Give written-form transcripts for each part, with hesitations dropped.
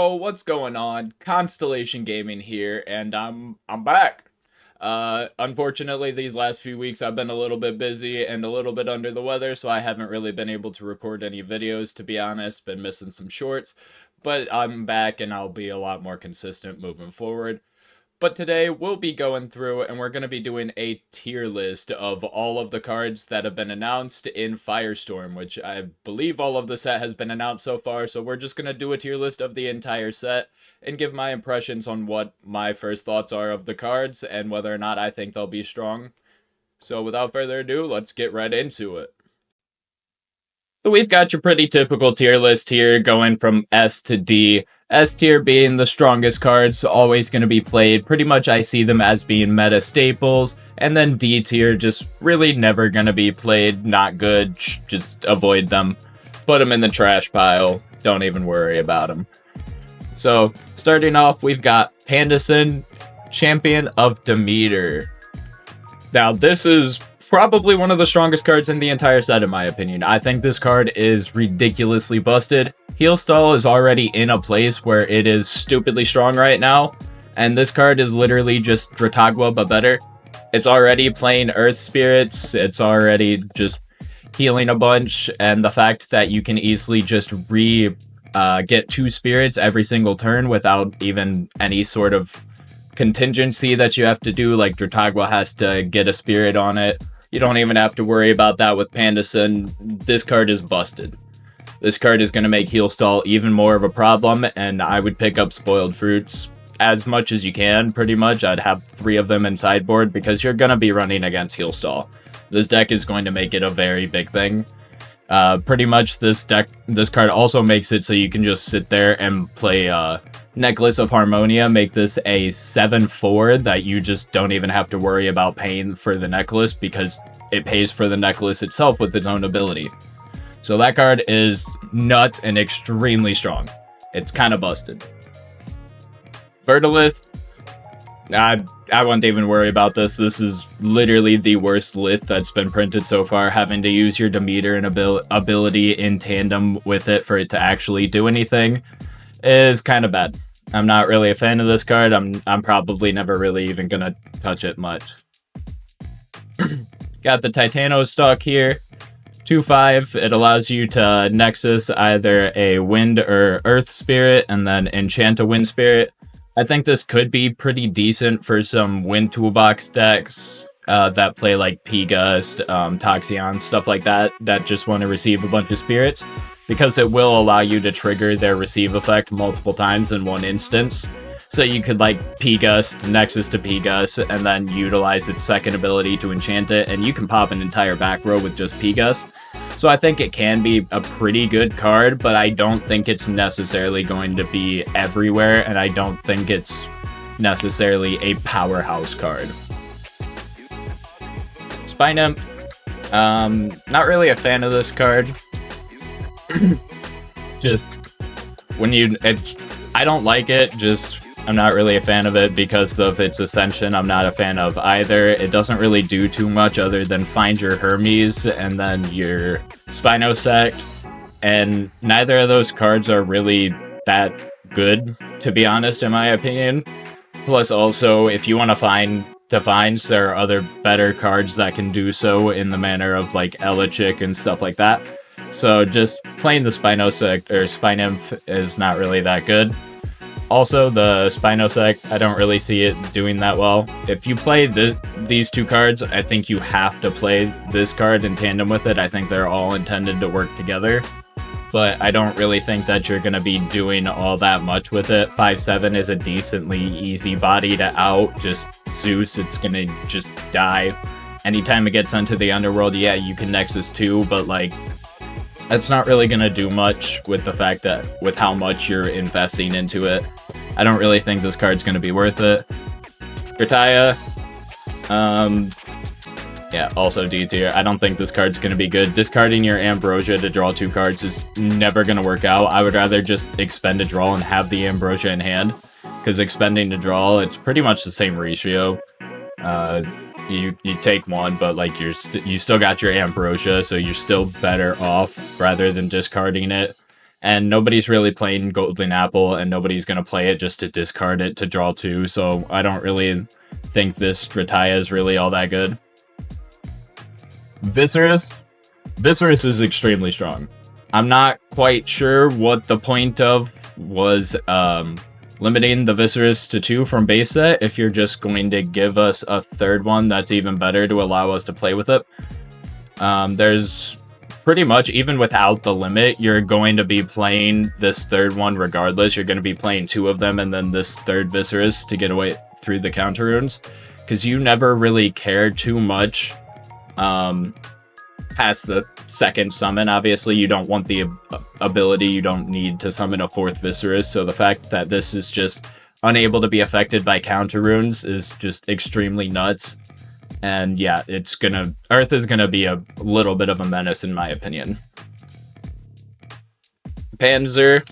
Yo, what's going on? Constellation Gaming here, and I'm back. Unfortunately, these last few weeks I've been a little bit busy and a little bit under the weather, so I haven't really been able to record any videos, to be honest. Been missing some shorts, but I'm back and I'll be a lot more consistent moving forward. But today we'll be going through and we're going to be doing a tier list of all of the cards that have been announced in Firestorm, which I believe all of the set has been announced so far. So we're just going to do a tier list of the entire set and give my impressions on what my first thoughts are of the cards and whether or not I think they'll be strong. So without further ado, let's get right into it. So we've got your pretty typical tier list here going from S to D. S tier being the strongest cards, always going to be played. Pretty much I see them as being meta staples. And then D tier, just really never going to be played. Not good. Just avoid them. Put them in the trash pile. Don't even worry about them. So, starting off, we've got Pandison, Champion of Demeter. Now, this is probably one of the strongest cards in the entire set, in my opinion. I think this card is ridiculously busted. Healstall is already in a place where it is stupidly strong right now, and this card is literally just Dratagua but better. It's already playing Earth Spirits, it's already just healing a bunch, and the fact that you can easily just get 2 spirits every single turn without even any sort of contingency that you have to do, like Dratagua has to get a spirit on it. You don't even have to worry about that with Pandison. This card is busted. This card is going to make Healstall even more of a problem, and I would pick up Spoiled Fruits as much as you can, pretty much. I'd have 3 of them in sideboard because you're going to be running against Healstall. This deck is going to make it a very big thing. Pretty much this card also makes it so you can just sit there and play Necklace of Harmonia, make this a 7/4 that you just don't even have to worry about paying for the necklace because it pays for the necklace itself with its own ability. So that card is nuts and extremely strong. It's kind of busted. Vertilith, I wouldn't even worry about this. This is literally the worst lith that's been printed so far. Having to use your Demeter and ability in tandem with it for it to actually do anything is kind of bad. I'm not really a fan of this card. I'm probably never really even gonna touch it much. Got the Titano stock here. 2/5. It allows you to Nexus either a Wind or Earth Spirit and then enchant a Wind Spirit. I think this could be pretty decent for some Wind Toolbox decks that play like P-Gust, Toxion, stuff like that just want to receive a bunch of spirits, because it will allow you to trigger their receive effect multiple times in one instance. So you could like P-Gust, Nexus to P-Gust, and then utilize its second ability to enchant it, and you can pop an entire back row with just P-Gust. So I think it can be a pretty good card, but I don't think it's necessarily going to be everywhere, and I don't think it's necessarily a powerhouse card. Spy Nymph, not really a fan of this card. Just when I don't like it, I'm not really a fan of it because of its Ascension. I'm not a fan of either. It doesn't really do too much other than find your Hermes and then your Spinosect, and neither of those cards are really that good, to be honest, in my opinion. Plus also, if you want to find Divines, there are other better cards that can do so in the manner of like Elechick and stuff like that. So just playing the Spinosect or Spy Nymph is not really that good. Also, the Spinosect, I don't really see it doing that well. If you play these 2 cards, I think you have to play this card in tandem with it. I think they're all intended to work together. But I don't really think that you're going to be doing all that much with it. 5/7 is a decently easy body to out. Just Zeus, it's going to just die. Anytime it gets onto the underworld, yeah, you can Nexus 2, but like, that's not really going to do much with the fact that with how much you're investing into it. I don't really think this card's going to be worth it. Grataya, yeah, also D tier. I don't think this card's going to be good. Discarding your Ambrosia to draw 2 cards is never going to work out. I would rather just expend a draw and have the Ambrosia in hand, because expending to draw, it's pretty much the same ratio. You take 1, but like you still got your Ambrosia, so you're still better off rather than discarding it And nobody's really playing Golden Apple, and nobody's going to play it just to discard it to draw 2, so I don't really think this Strataya is really all that good. Viserys? Viserys is extremely strong. I'm not quite sure what the point of was limiting the Viserys to 2 from base set if you're just going to give us a third one that's even better to allow us to play with it. There's pretty much, even without the limit, you're going to be playing this third one regardless. You're going to be playing 2 of them and then this third Viserys to get away through the counter runes, because you never really care too much past the second summon. Obviously, you don't want the ability, you don't need to summon a 4th Viserys, so the fact that this is just unable to be affected by counter runes is just extremely nuts. And yeah, Earth is gonna be a little bit of a menace in my opinion. Panzer,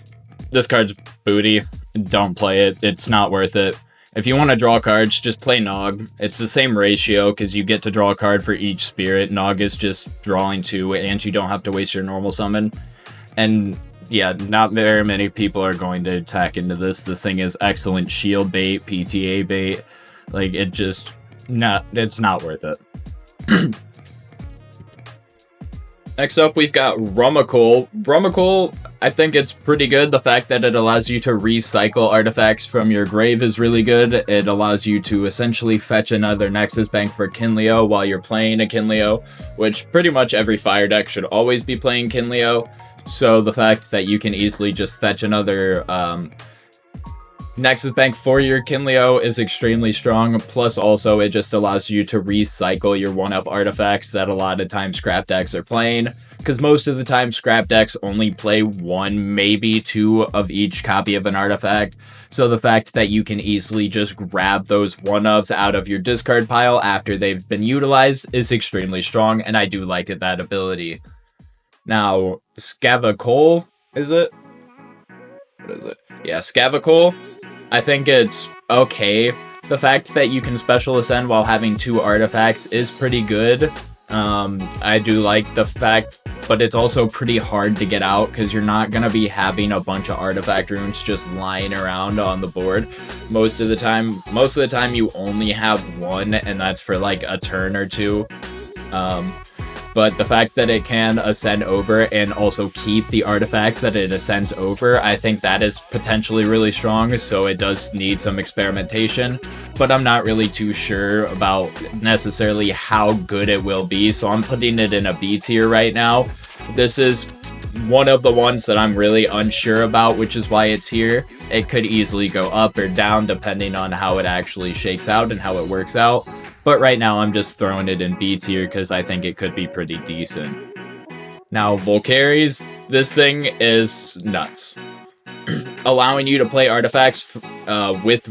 this card's booty. Don't play it. It's not worth it. If you want to draw cards, just play Nog. It's the same ratio because you get to draw a card for each spirit. Nog is just drawing 2 and you don't have to waste your normal summon. And yeah, not very many people are going to attack into this. This thing is excellent shield bait, PTA bait. Like, it's not worth it. Next up, we've got Rummikul. Rummikul, I think it's pretty good. The fact that it allows you to recycle artifacts from your grave is really good. It allows you to essentially fetch another Nexus Bank for Kinleo while you're playing a Kinleo, which pretty much every fire deck should always be playing Kinleo. So the fact that you can easily just fetch another Nexus Bank for your Kinleo is extremely strong, plus also it just allows you to recycle your 1-of artifacts that a lot of times scrap decks are playing, because most of the time scrap decks only play 1, maybe 2 of each copy of an artifact, so the fact that you can easily just grab those 1-ofs out of your discard pile after they've been utilized is extremely strong, and I do like that ability. Now, Scavacol, is it? What is it? Yeah, Scavacol. I think it's okay. The fact that you can special ascend while having 2 artifacts is pretty good. I do like the fact, but it's also pretty hard to get out because you're not going to be having a bunch of artifact runes just lying around on the board. Most of the time you only have 1, and that's for like a turn or 2. But the fact that it can ascend over and also keep the artifacts that it ascends over, I think that is potentially really strong, so it does need some experimentation, but I'm not really too sure about necessarily how good it will be, so I'm putting it in a B tier right now. This is one of the ones that I'm really unsure about, which is why it's here. It could easily go up or down depending on how it actually shakes out and how it works out. But right now, I'm just throwing it in B tier because I think it could be pretty decent. Now, Volcaries, this thing is nuts. Allowing you to play artifacts with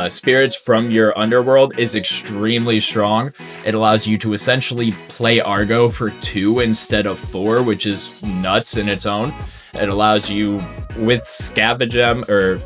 spirits from your underworld is extremely strong. It allows you to essentially play Argo for 2 instead of 4, which is nuts in its own. It allows you, with Rummagem, or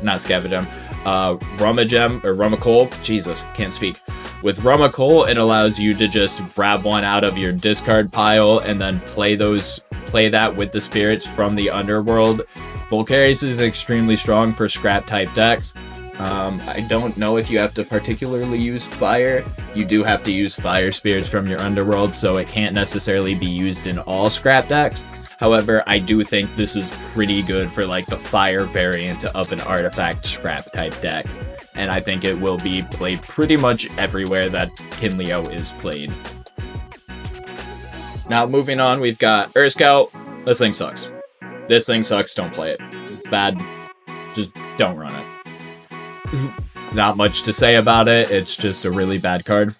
Rummikul, Jesus, can't speak. With Rummikul, it allows you to just grab 1 out of your discard pile and then play that with the spirits from the underworld. Volcaries is extremely strong for scrap type decks. I don't know if you have to particularly use fire. You do have to use fire spirits from your underworld, so it can't necessarily be used in all scrap decks. However, I do think this is pretty good for like the fire variant of an artifact scrap type deck. And I think it will be played pretty much everywhere that Kinleo is played. Now, moving on, we've got Earth Scout. This thing sucks. This thing sucks, don't play it. Bad. Just don't run it. Not much to say about it, it's just a really bad card.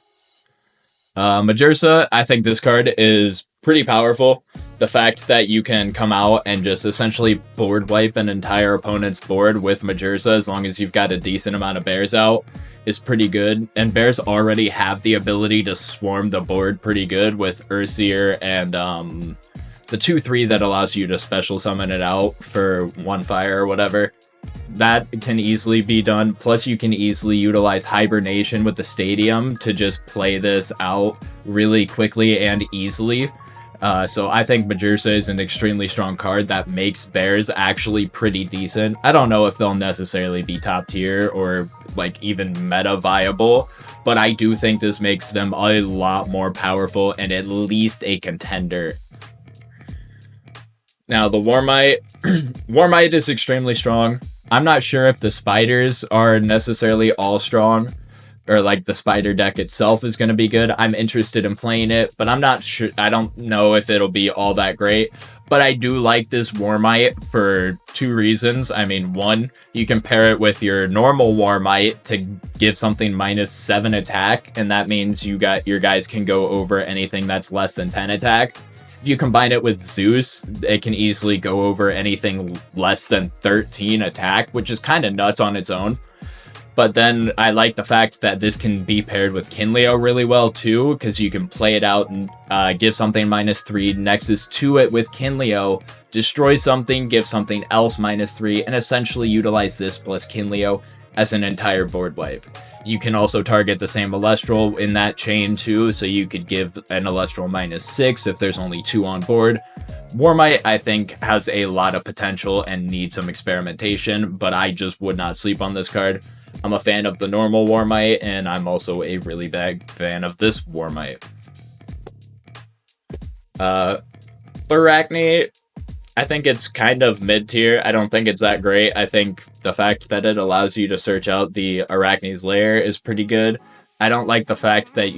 Majursa, I think this card is pretty powerful. The fact that you can come out and just essentially board wipe an entire opponent's board with Majursa as long as you've got a decent amount of bears out is pretty good. And bears already have the ability to swarm the board pretty good with Ursier and the 2/3 that allows you to special summon it out for 1 fire or whatever. That can easily be done. Plus, you can easily utilize Hibernation with the Stadium to just play this out really quickly and easily. So I think Majursa is an extremely strong card that makes bears actually pretty decent. I don't know if they'll necessarily be top tier or like even meta viable, but I do think this makes them a lot more powerful and at least a contender. Now the Warmite, Warmite is extremely strong. I'm not sure if the spiders are necessarily all strong, or like the spider deck itself is going to be good. I'm interested in playing it, but I'm not sure. I don't know if it'll be all that great. But I do like this Warmite for two reasons. I mean, one, you can pair it with your normal Warmite to give something -7 attack, and that means your guys can go over anything that's less than 10 attack. If you combine it with Zeus, it can easily go over anything less than 13 attack, which is kind of nuts on its own. But then I like the fact that this can be paired with Kinleo really well too, because you can play it out and give something -3, Nexus to it with Kinleo, destroy something, give something else -3, and essentially utilize this plus Kinleo as an entire board wipe. You can also target the same Elestral in that chain too, so you could give an Elestral -6 if there's only 2 on board. Warmite, I think, has a lot of potential and needs some experimentation, but I just would not sleep on this card. I'm a fan of the normal Warmite, and I'm also a really big fan of this Warmite. Arachne, I think it's kind of mid-tier. I don't think it's that great. I think the fact that it allows you to search out the Arachne's lair is pretty good. I don't like the fact that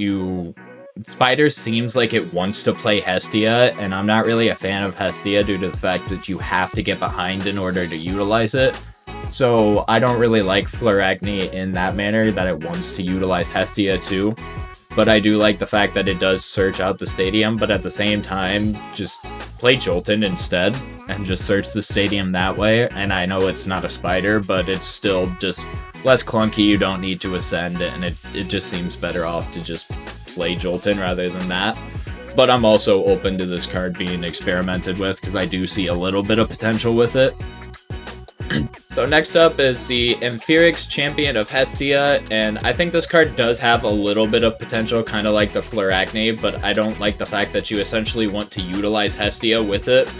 Spider seems like it wants to play Hestia, and I'm not really a fan of Hestia due to the fact that you have to get behind in order to utilize it. So I don't really like Flarachne in that manner, that it wants to utilize Hestia too. But I do like the fact that it does search out the stadium, but at the same time, just play Jolton instead and just search the stadium that way. And I know it's not a spider, but it's still just less clunky. You don't need to ascend, and it just seems better off to just play Jolton rather than that. But I'm also open to this card being experimented with because I do see a little bit of potential with it. So next up is the Amphirix Champion of Hestia, and I think this card does have a little bit of potential, kind of like the Flarachne, but I don't like the fact that you essentially want to utilize Hestia with it.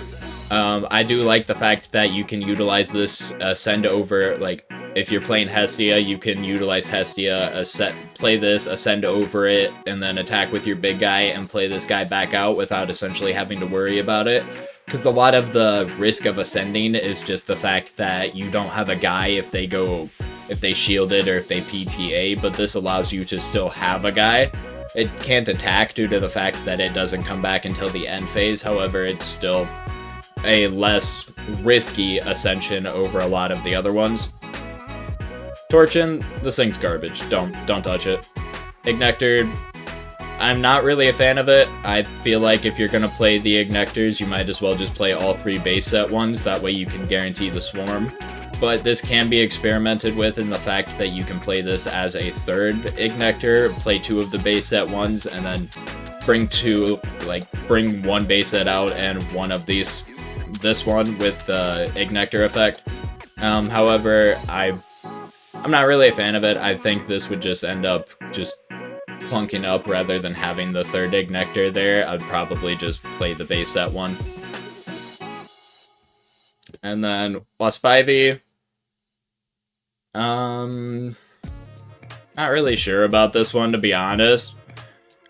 I do like the fact that you can utilize this ascend over, like, if you're playing Hestia, you can utilize Hestia, play this, ascend over it, and then attack with your big guy and play this guy back out without essentially having to worry about it. Because a lot of the risk of ascending is just the fact that you don't have a guy if they shield it or if they PTA, but this allows you to still have a guy. It can't attack due to the fact that it doesn't come back until the end phase, however, it's still a less risky ascension over a lot of the other ones. Torchin, this thing's garbage. Don't touch it. Ignector, I'm not really a fan of it. I feel like if you're going to play the Ignectors, you might as well just play all 3 base set ones, that way you can guarantee the swarm. But this can be experimented with in the fact that you can play this as a 3rd Ignector, play 2 of the base set ones, and then bring 1 base set out and one of this one with the Ignector effect. However, I'm not really a fan of it. I think this would just end up just plunking up rather than having the 3rd Ignector there. I'd probably just play the base set one. And then Waspivy. Not really sure about this one, to be honest.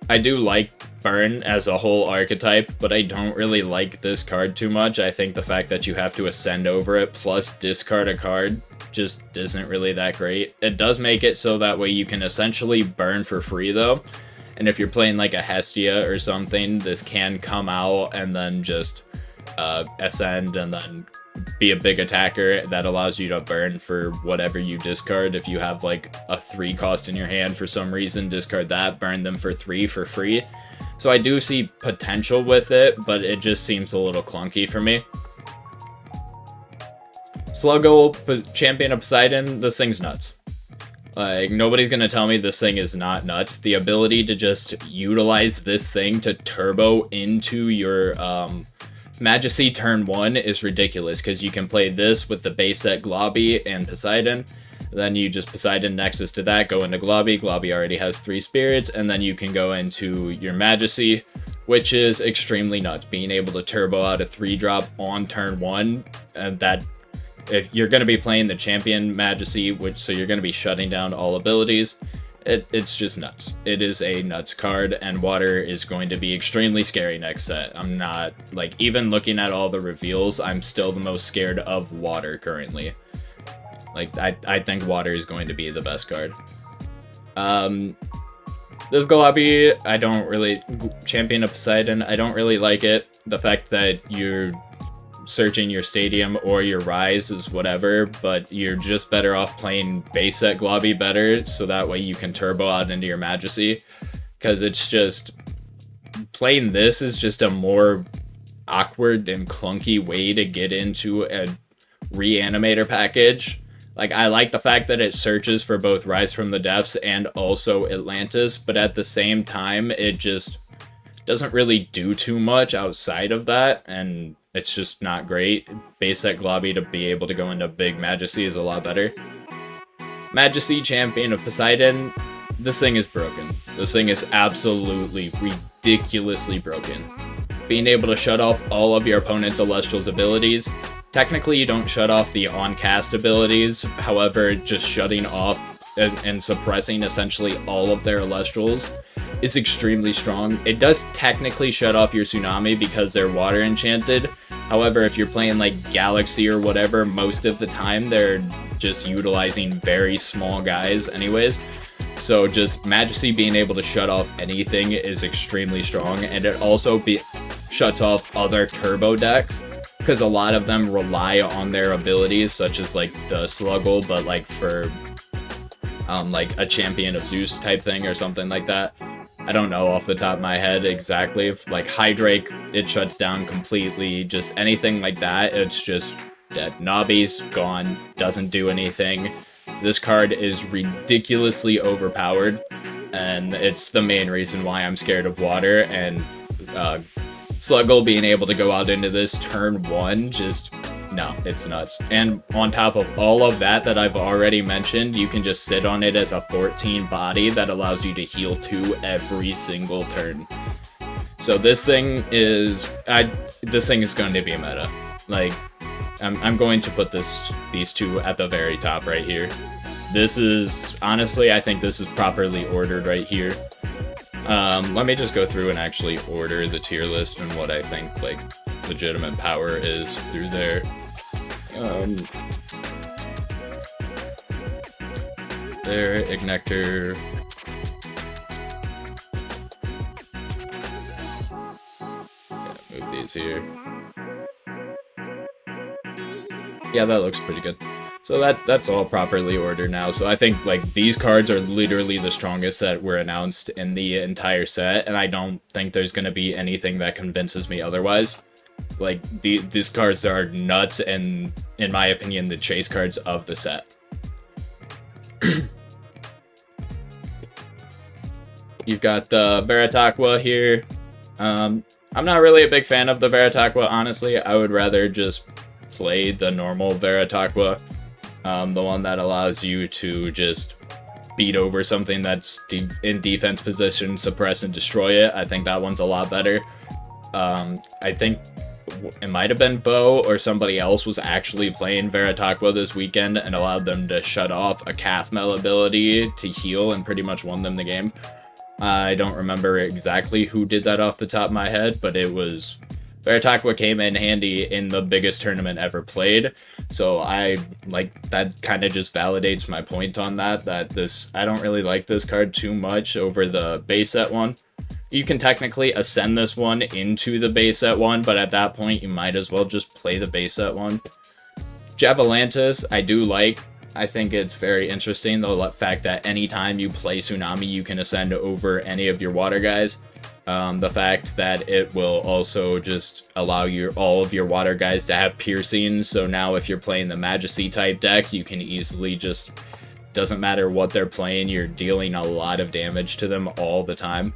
I do like Burn as a whole archetype, but I don't really like this card too much. I think the fact that you have to ascend over it plus discard a card just isn't really that great. It does make it so that way you can essentially burn for free though, and if you're playing like a Hestia or something, this can come out and then just ascend and then be a big attacker that allows you to burn for whatever you discard. If you have like a 3 cost in your hand for some reason, discard that, burn them for 3 for free. So I do see potential with it, but it just seems a little clunky for me. Sluggo, Champion of Poseidon, this thing's nuts. Like, nobody's gonna tell me this thing is not nuts. The ability to just utilize this thing to turbo into your Majesty turn 1 is ridiculous, because you can play this with the base set Globby and Poseidon. Then you just Poseidon Nexus to that, go into Globby. Globby already has 3 spirits, and then you can go into your Majesty, which is extremely nuts. Being able to turbo out a 3-drop on turn 1, and that if you're going to be playing the champion Majesty, so you're going to be shutting down all abilities, it's just nuts. It is a nuts card, and water is going to be extremely scary next set. I'm not, like, even looking at all the reveals, I'm still the most scared of water currently. Like, I think water is going to be the best card. This Globby, I don't really... Champion of Poseidon, I don't really like it. The fact that you're searching your Stadium or your Rise is whatever, but you're just better off playing base set Globby better, so that way you can turbo out into your Majesty. Because it's just... Playing this is just a more awkward and clunky way to get into a Reanimator package. Like, I like the fact that it searches for both Rise from the Depths and also Atlantis, but at the same time, it just doesn't really do too much outside of that, and it's just not great. Base set Globby to be able to go into big Majesty is a lot better. Majesty, Champion of Poseidon, this thing is broken. This thing is absolutely ridiculously broken. Being able to shut off all of your opponent's Elestrals abilities. Technically, you don't shut off the on-cast abilities, however, just shutting off and suppressing essentially all of their Elestrals is extremely strong. It does technically shut off your Tsunami because they're water enchanted. However, if you're playing like Galaxy or whatever, most of the time they're just utilizing very small guys anyways. So just Majesty being able to shut off anything is extremely strong, and it also shuts off other turbo decks, because a lot of them rely on their abilities, such as like the Sluggle, but like for like a Champion of Zeus type thing or something like that. I don't know off the top of my head exactly. If, like Hydrake, it shuts down completely. Just anything like that, it's just dead. Nobby's gone, doesn't do anything. This card is ridiculously overpowered, and it's the main reason why I'm scared of water, and Sluggle being able to go out into this turn 1, just, no, it's nuts. And on top of all of that I've already mentioned, you can just sit on it as a 14 body that allows you to heal 2 every single turn. So this thing is, this thing is going to be a meta. Like, I'm going to put these two at the very top right here. This is, honestly, I think this is properly ordered right here. Let me just go through and actually order the tier list and what I think, like, legitimate power is through there. There, Ignector. Yeah, move these here. Yeah, that looks pretty good. So that's all properly ordered now. So I think like these cards are literally the strongest that were announced in the entire set, and I don't think there's gonna be anything that convinces me otherwise. Like these cards are nuts, and in my opinion, the chase cards of the set. You've got the Veritaqua here. I'm not really a big fan of the Veritaqua, honestly. I would rather just play the normal Veritaqua. The one that allows you to just beat over something that's in defense position, suppress and destroy it. I think that one's a lot better. I think it might have been Bo or somebody else was actually playing Veritaqua this weekend and allowed them to shut off a Calf-Mel ability to heal and pretty much won them the game. I don't remember exactly who did that off the top of my head, but it was... Veritaqua came in handy in the biggest tournament ever played, so I like that. Kind of just validates my point on that I don't really like this card too much over the base set one. You can technically ascend this one into the base set one, but at that point you might as well just play the base set one. Javalantis I do like. I think it's very interesting, the fact that anytime you play Tsunami you can ascend over any of your water guys. The fact that it will also just allow all of your water guys to have piercing, so now if you're playing the Majesty type deck, you can easily just, doesn't matter what they're playing, you're dealing a lot of damage to them all the time.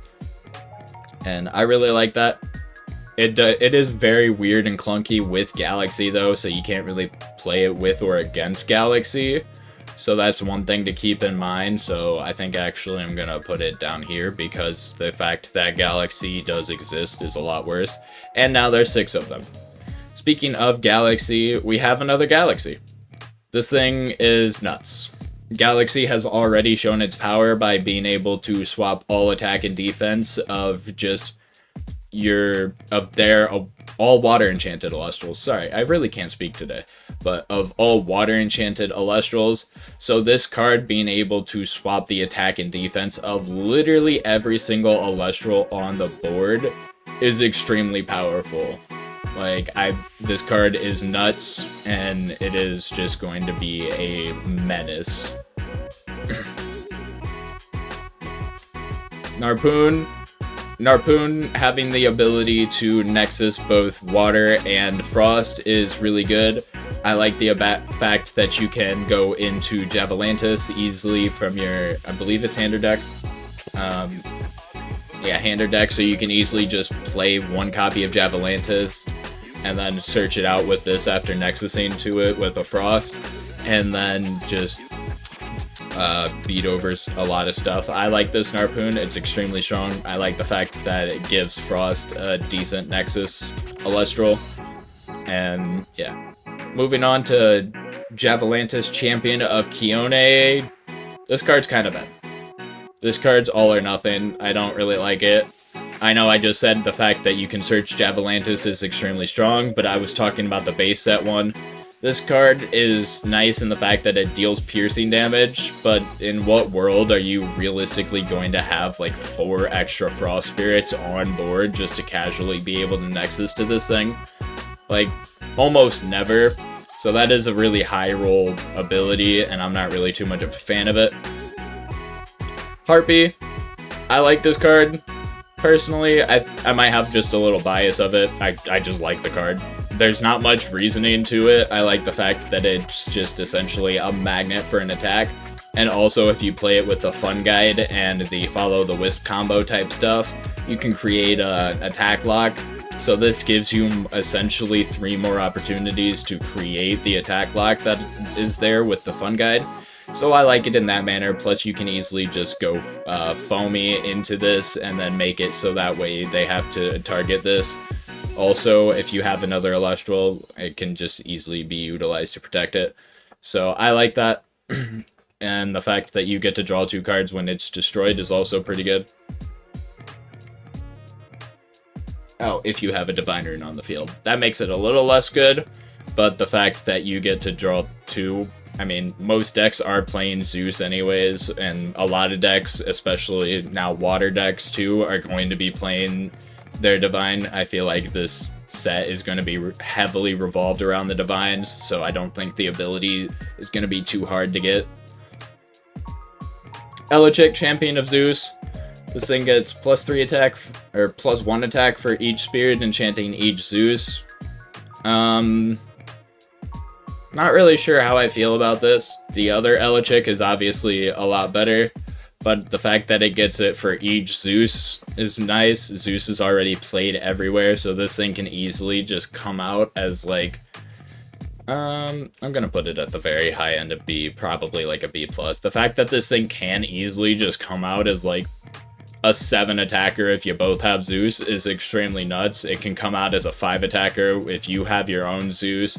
And I really like that. It is very weird and clunky with Galaxy though, so you can't really play it with or against Galaxy. So that's one thing to keep in mind. So I think actually I'm gonna put it down here because the fact that Galaxy does exist is a lot worse. And now there's 6 of them. Speaking of Galaxy, we have another Galaxy. This thing is nuts. Galaxy has already shown its power by being able to swap all attack and defense of just their all water enchanted Elestrals. Sorry, I really can't speak today. But of all water enchanted Elestrals. So this card being able to swap the attack and defense of literally every single Elestral on the board is extremely powerful. Like, this card is nuts, and it is just going to be a menace. Narpoon having the ability to nexus both water and frost is really good. I like the fact that you can go into Javalantis easily from your, I believe it's Hander deck. Yeah, Hander deck, so you can easily just play one copy of Javalantis and then search it out with this after nexusing to it with a frost, and then just beat over a lot of stuff. I like this Narpoon. It's extremely strong. I like the fact that it gives Frost a decent Nexus Elestral. And yeah. Moving on to Javalantis, Champion of Kione. This card's kind of bad. This card's all or nothing. I don't really like it. I know I just said the fact that you can search Javalantis is extremely strong, but I was talking about the base set one. This card is nice in the fact that it deals piercing damage, but in what world are you realistically going to have like 4 extra Frost Spirits on board just to casually be able to Nexus to this thing? Like, almost never. So that is a really high roll ability, and I'm not really too much of a fan of it. Harpy. I like this card. Personally, I might have just a little bias of it. I just like the card. There's not much reasoning to it. I like the fact that it's just essentially a magnet for an attack. And also, if you play it with the Fun Guide and the Follow the Wisp combo type stuff, you can create an attack lock. So this gives you essentially 3 more opportunities to create the attack lock that is there with the Fun Guide. So I like it in that manner, plus you can easily just go foamy into this and then make it so that way they have to target this. Also, if you have another Elestral, it can just easily be utilized to protect it. So I like that. And the fact that you get to draw 2 cards when it's destroyed is also pretty good. Oh, if you have a Divine Rune on the field. That makes it a little less good, but the fact that you get to draw 2... I mean, most decks are playing Zeus anyways, and a lot of decks, especially now water decks too, are going to be playing their Divine. I feel like this set is going to be heavily revolved around the Divines, so I don't think the ability is going to be too hard to get. Elechick, Champion of Zeus. This thing gets +3 attack, or +1 attack for each spirit enchanting each Zeus. Not really sure how I feel about this. The other Elechick is obviously a lot better, but the fact that it gets it for each Zeus is nice. Zeus is already played everywhere, so this thing can easily just come out as like... I'm gonna put it at the very high end of B, probably like a B+. The fact that this thing can easily just come out as like a 7 attacker if you both have Zeus is extremely nuts. It can come out as a 5 attacker if you have your own Zeus,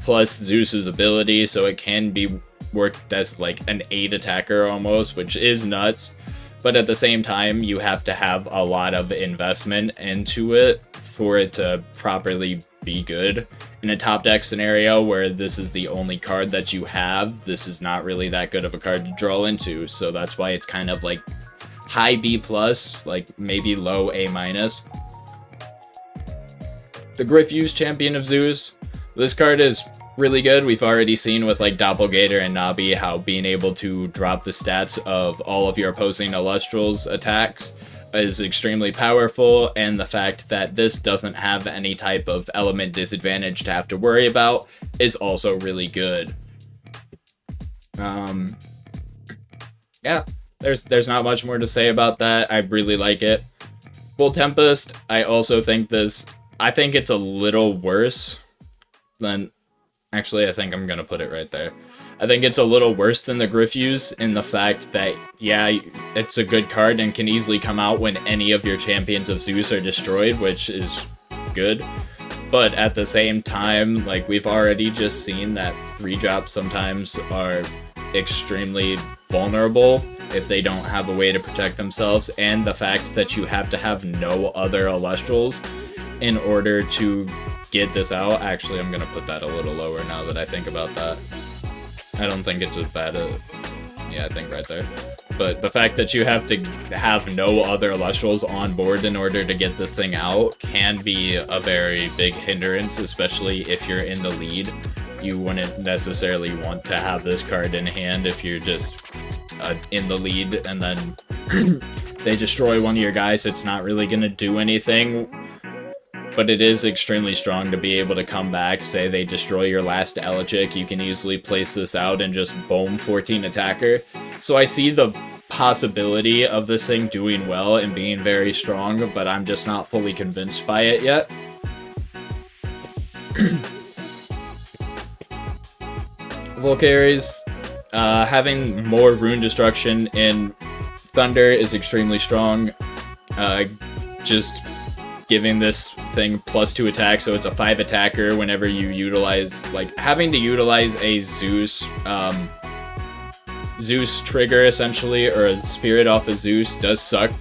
plus Zeus's ability, so it can be worked as like an 8 attacker almost, which is nuts. But at the same time, you have to have a lot of investment into it for it to properly be good. In a top deck scenario where this is the only card that you have, this is not really that good of a card to draw into, so that's why it's kind of like high B+, like maybe low A-. The Gryphuse, Champion of Zeus. This card is really good. We've already seen with like Doppelgator and Nabi how being able to drop the stats of all of your opposing Elestrals attacks is extremely powerful, and the fact that this doesn't have any type of element disadvantage to have to worry about is also really good. Yeah, there's not much more to say about that. I really like it. Full Tempest, I also think I think it's a little worse than... Actually, I think I'm gonna put it right there. I think it's a little worse than the Griffuse in the fact that, yeah, it's a good card and can easily come out when any of your Champions of Zeus are destroyed, which is good. But at the same time, like, we've already just seen that 3-drops sometimes are extremely vulnerable if they don't have a way to protect themselves, and the fact that you have to have no other Elestrals in order to get this out. Actually, I'm gonna put that a little lower now that I think about that. I don't think it's as bad as... yeah, I think right there. But the fact that you have to have no other Elestrals on board in order to get this thing out can be a very big hindrance, especially if you're in the lead. You wouldn't necessarily want to have this card in hand if you're just in the lead and then they destroy one of your guys. It's not really going to do anything, but it is extremely strong to be able to come back. Say they destroy your last Elegic, you can easily place this out and just boom 14 attacker. So I see the possibility of this thing doing well and being very strong, but I'm just not fully convinced by it yet. Volcaries, having more rune destruction in Thunder is extremely strong. Just giving this thing +2 attack, so it's a 5 attacker whenever you utilize, like, having to utilize a Zeus trigger essentially, or a spirit off of Zeus does suck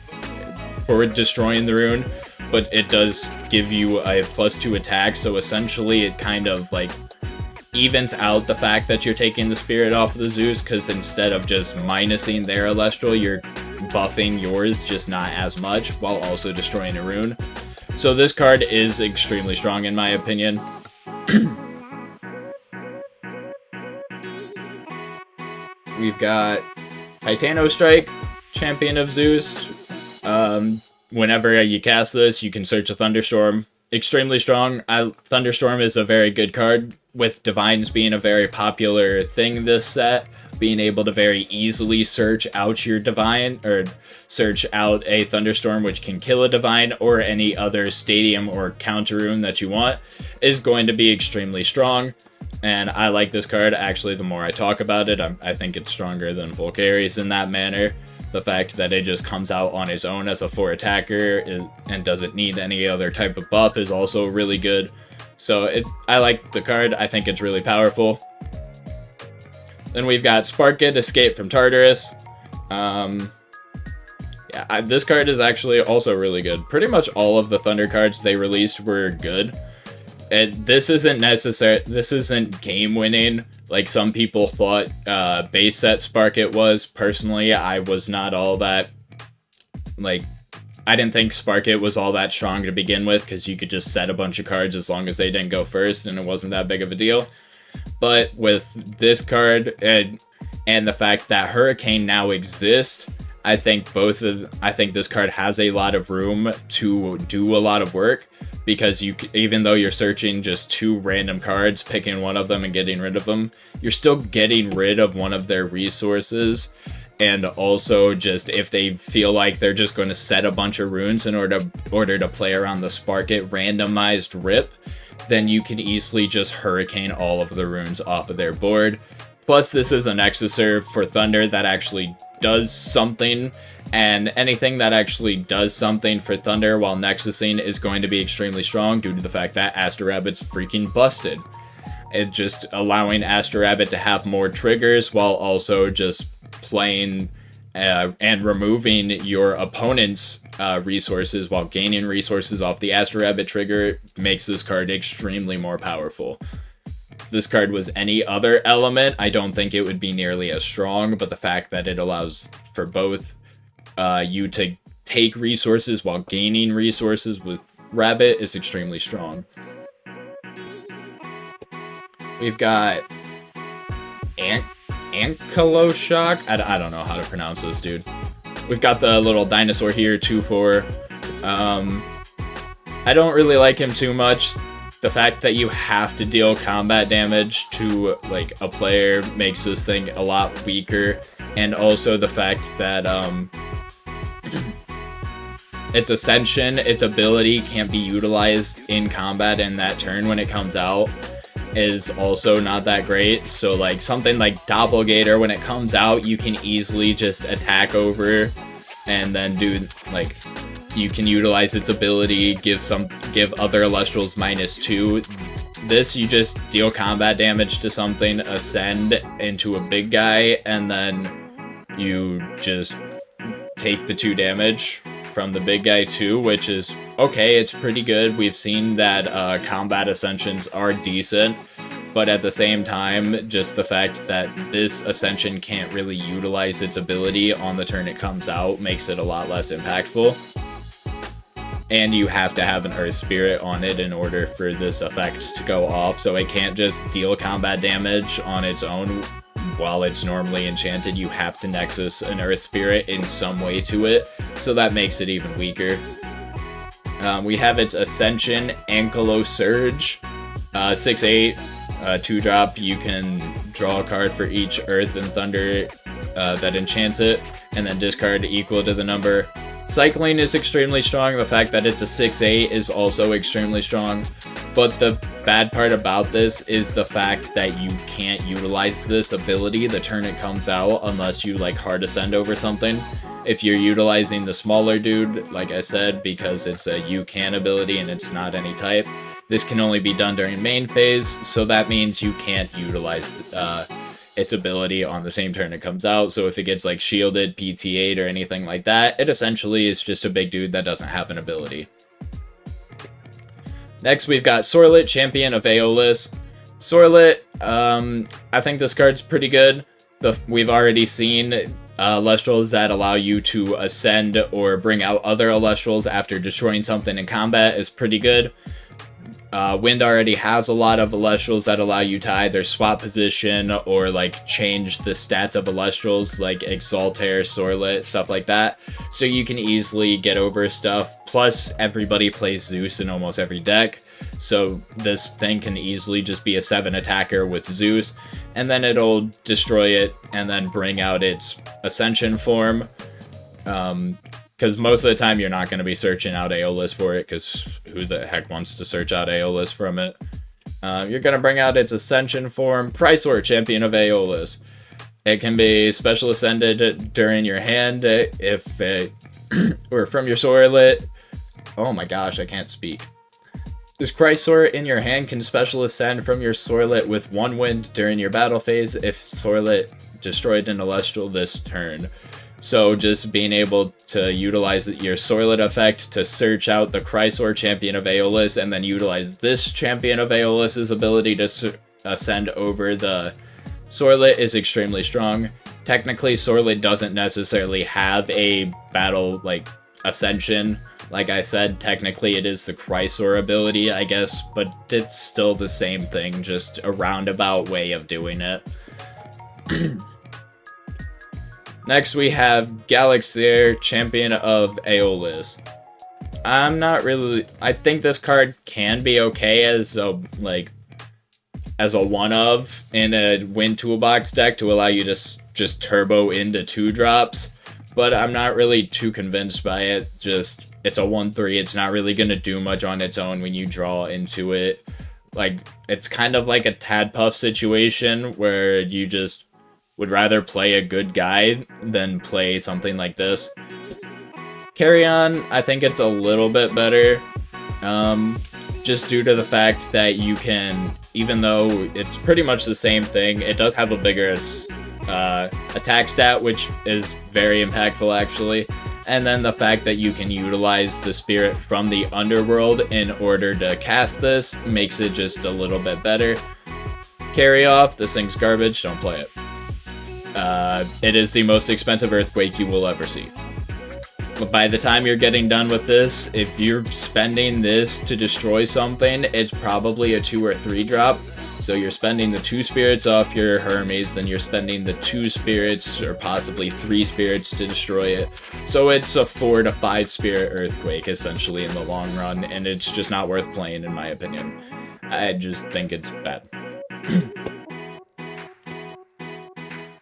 for destroying the rune, but it does give you a +2 attack, so essentially it kind of like evens out the fact that you're taking the spirit off of the Zeus, because instead of just minusing their Elestral, you're buffing yours just not as much while also destroying a rune. So this card is extremely strong in my opinion. We've got Titano Strike, Champion of Zeus. Whenever you cast this, you can search a Thunderstorm. Extremely strong. Thunderstorm is a very good card, with Divines being a very popular thing this set. Being able to very easily search out your Divine, or search out a Thunderstorm which can kill a Divine, or any other Stadium or counter rune that you want, is going to be extremely strong. And I like this card. Actually, the more I talk about it, I think it's stronger than Volcaries in that manner. The fact that it just comes out on its own as a 4 attacker and doesn't need any other type of buff is also really good. So I like the card. I think it's really powerful. Then we've got Sparkit, Escape from Tartarus. Yeah, this card is actually also really good. Pretty much all of the Thunder cards they released were good. And this isn't necessary. This isn't game winning like some people thought base set Sparkit was. Personally, I was not all that, like, I didn't think Sparkit was all that strong to begin with, because you could just set a bunch of cards as long as they didn't go first, and it wasn't that big of a deal. But with this card and the fact that Hurricane now exists, I think this card has a lot of room to do a lot of work, because even though you're searching just 2 random cards, picking one of them and getting rid of them, you're still getting rid of one of their resources. And also, just if they feel like they're just going to set a bunch of runes in order to play around the Sparkit randomized rip, then you can easily just Hurricane all of the runes off of their board. Plus, this is a Nexuser for Thunder that actually does something, and anything that actually does something for Thunder while Nexusing is going to be extremely strong due to the fact that Aster Rabbit's freaking busted. It just allowing Aster Rabbit to have more triggers while also just playing and removing your opponent's resources while gaining resources off the Aster Rabbit trigger makes this card extremely more powerful. If this card was any other element, I don't think it would be nearly as strong, but the fact that it allows for both you to take resources while gaining resources with Rabbit is extremely strong. We've got Ankyloshock. I don't know how to pronounce this, dude. We've got the little dinosaur here, 2/4. I don't really like him too much. The fact that you have to deal combat damage to like a player makes this thing a lot weaker, and also the fact that its Ascension, its ability can't be utilized in combat in that turn when it comes out. is also not that great. So like something like Doppelganger, when it comes out, you can easily just attack over and then do like, you can utilize its ability, give other Elestrals -2. This, you just deal combat damage to something, ascend into a big guy, and then you just take the 2 damage from the big guy too, which is okay, it's pretty good. We've seen that combat ascensions are decent, but at the same time, just the fact that this ascension can't really utilize its ability on the turn it comes out makes it a lot less impactful. And you have to have an Earth Spirit on it in order for this effect to go off, so it can't just deal combat damage on its own while it's normally enchanted. You have to Nexus an Earth Spirit in some way to it, so that makes it even weaker. We have its Ascension, Ankylo Surge, 6/8, 2-drop. You can draw a card for each Earth and Thunder that enchants it, and then discard equal to the number. Cycling is extremely strong. The fact that it's a 6/8 is also extremely strong. But the bad part about this is the fact that you can't utilize this ability the turn it comes out unless you like hard ascend over something. If you're utilizing the smaller dude, like I said, because it's a you can ability and it's not any type, this can only be done during main phase, so that means you can't utilize its ability on the same turn it comes out. So if it gets like shielded, PT8 or anything like that, it essentially is just a big dude that doesn't have an ability. Next we've got Sorlet, Champion of Aeolus. Sorlet, I think this card's pretty good. We've already seen Elestrals that allow you to ascend or bring out other Elestrals after destroying something in combat is pretty good. Wind already has a lot of Elestrals that allow you to either swap position or like change the stats of Elestrals, like Exaltair, Sorlet, stuff like that. So you can easily get over stuff. Plus, everybody plays Zeus in almost every deck, so this thing can easily just be a 7 attacker with Zeus, and then it'll destroy it and then bring out its Ascension form. Because most of the time you're not going to be searching out Aeolus for it, because who the heck wants to search out Aeolus from it? You're going to bring out its Ascension form, Prysor, Champion of Aeolus. It can be special ascended during your hand if it, or from your Sorlet. Oh my gosh, I can't speak. This Prysor in your hand can special ascend from your Sorlet with 1 wind during your battle phase if Sorlet destroyed an Elestral this turn. So just being able to utilize your Sorlet effect to search out the Chrysor, Champion of Aeolus, and then utilize this Champion of Aeolus's ability to ascend over the Sorlet is extremely strong. Technically, Sorlet doesn't necessarily have a battle, like, ascension. Like I said, technically it is the Chrysor ability, I guess, but it's still the same thing, just a roundabout way of doing it. Next we have Galaxier, Champion of Aeolus. I think this card can be okay as a, as a one-of in a Wind Toolbox deck to allow you to just turbo into 2-drops, but I'm not really too convinced by it. Just, it's a 1/3, it's not really going to do much on its own when you draw into it. Like, it's kind of like a Tadpuff situation where you just would rather play a good guy than play something like this. Carrion, I think it's a little bit better, just due to the fact that you can, even though it's pretty much the same thing, it does have a bigger attack stat, which is very impactful actually, and then the fact that you can utilize the spirit from the underworld in order to cast this makes it just a little bit better. Carry off, this thing's garbage, don't play it. It is the most expensive Earthquake you will ever see. But by the time you're getting done with this, if you're spending this to destroy something, it's probably a 2 or 3 drop. So you're spending the 2 spirits off your Hermes, then you're spending the 2 spirits or possibly 3 spirits to destroy it. So it's a 4 to 5 spirit Earthquake essentially in the long run, and it's just not worth playing in my opinion. I just think it's bad.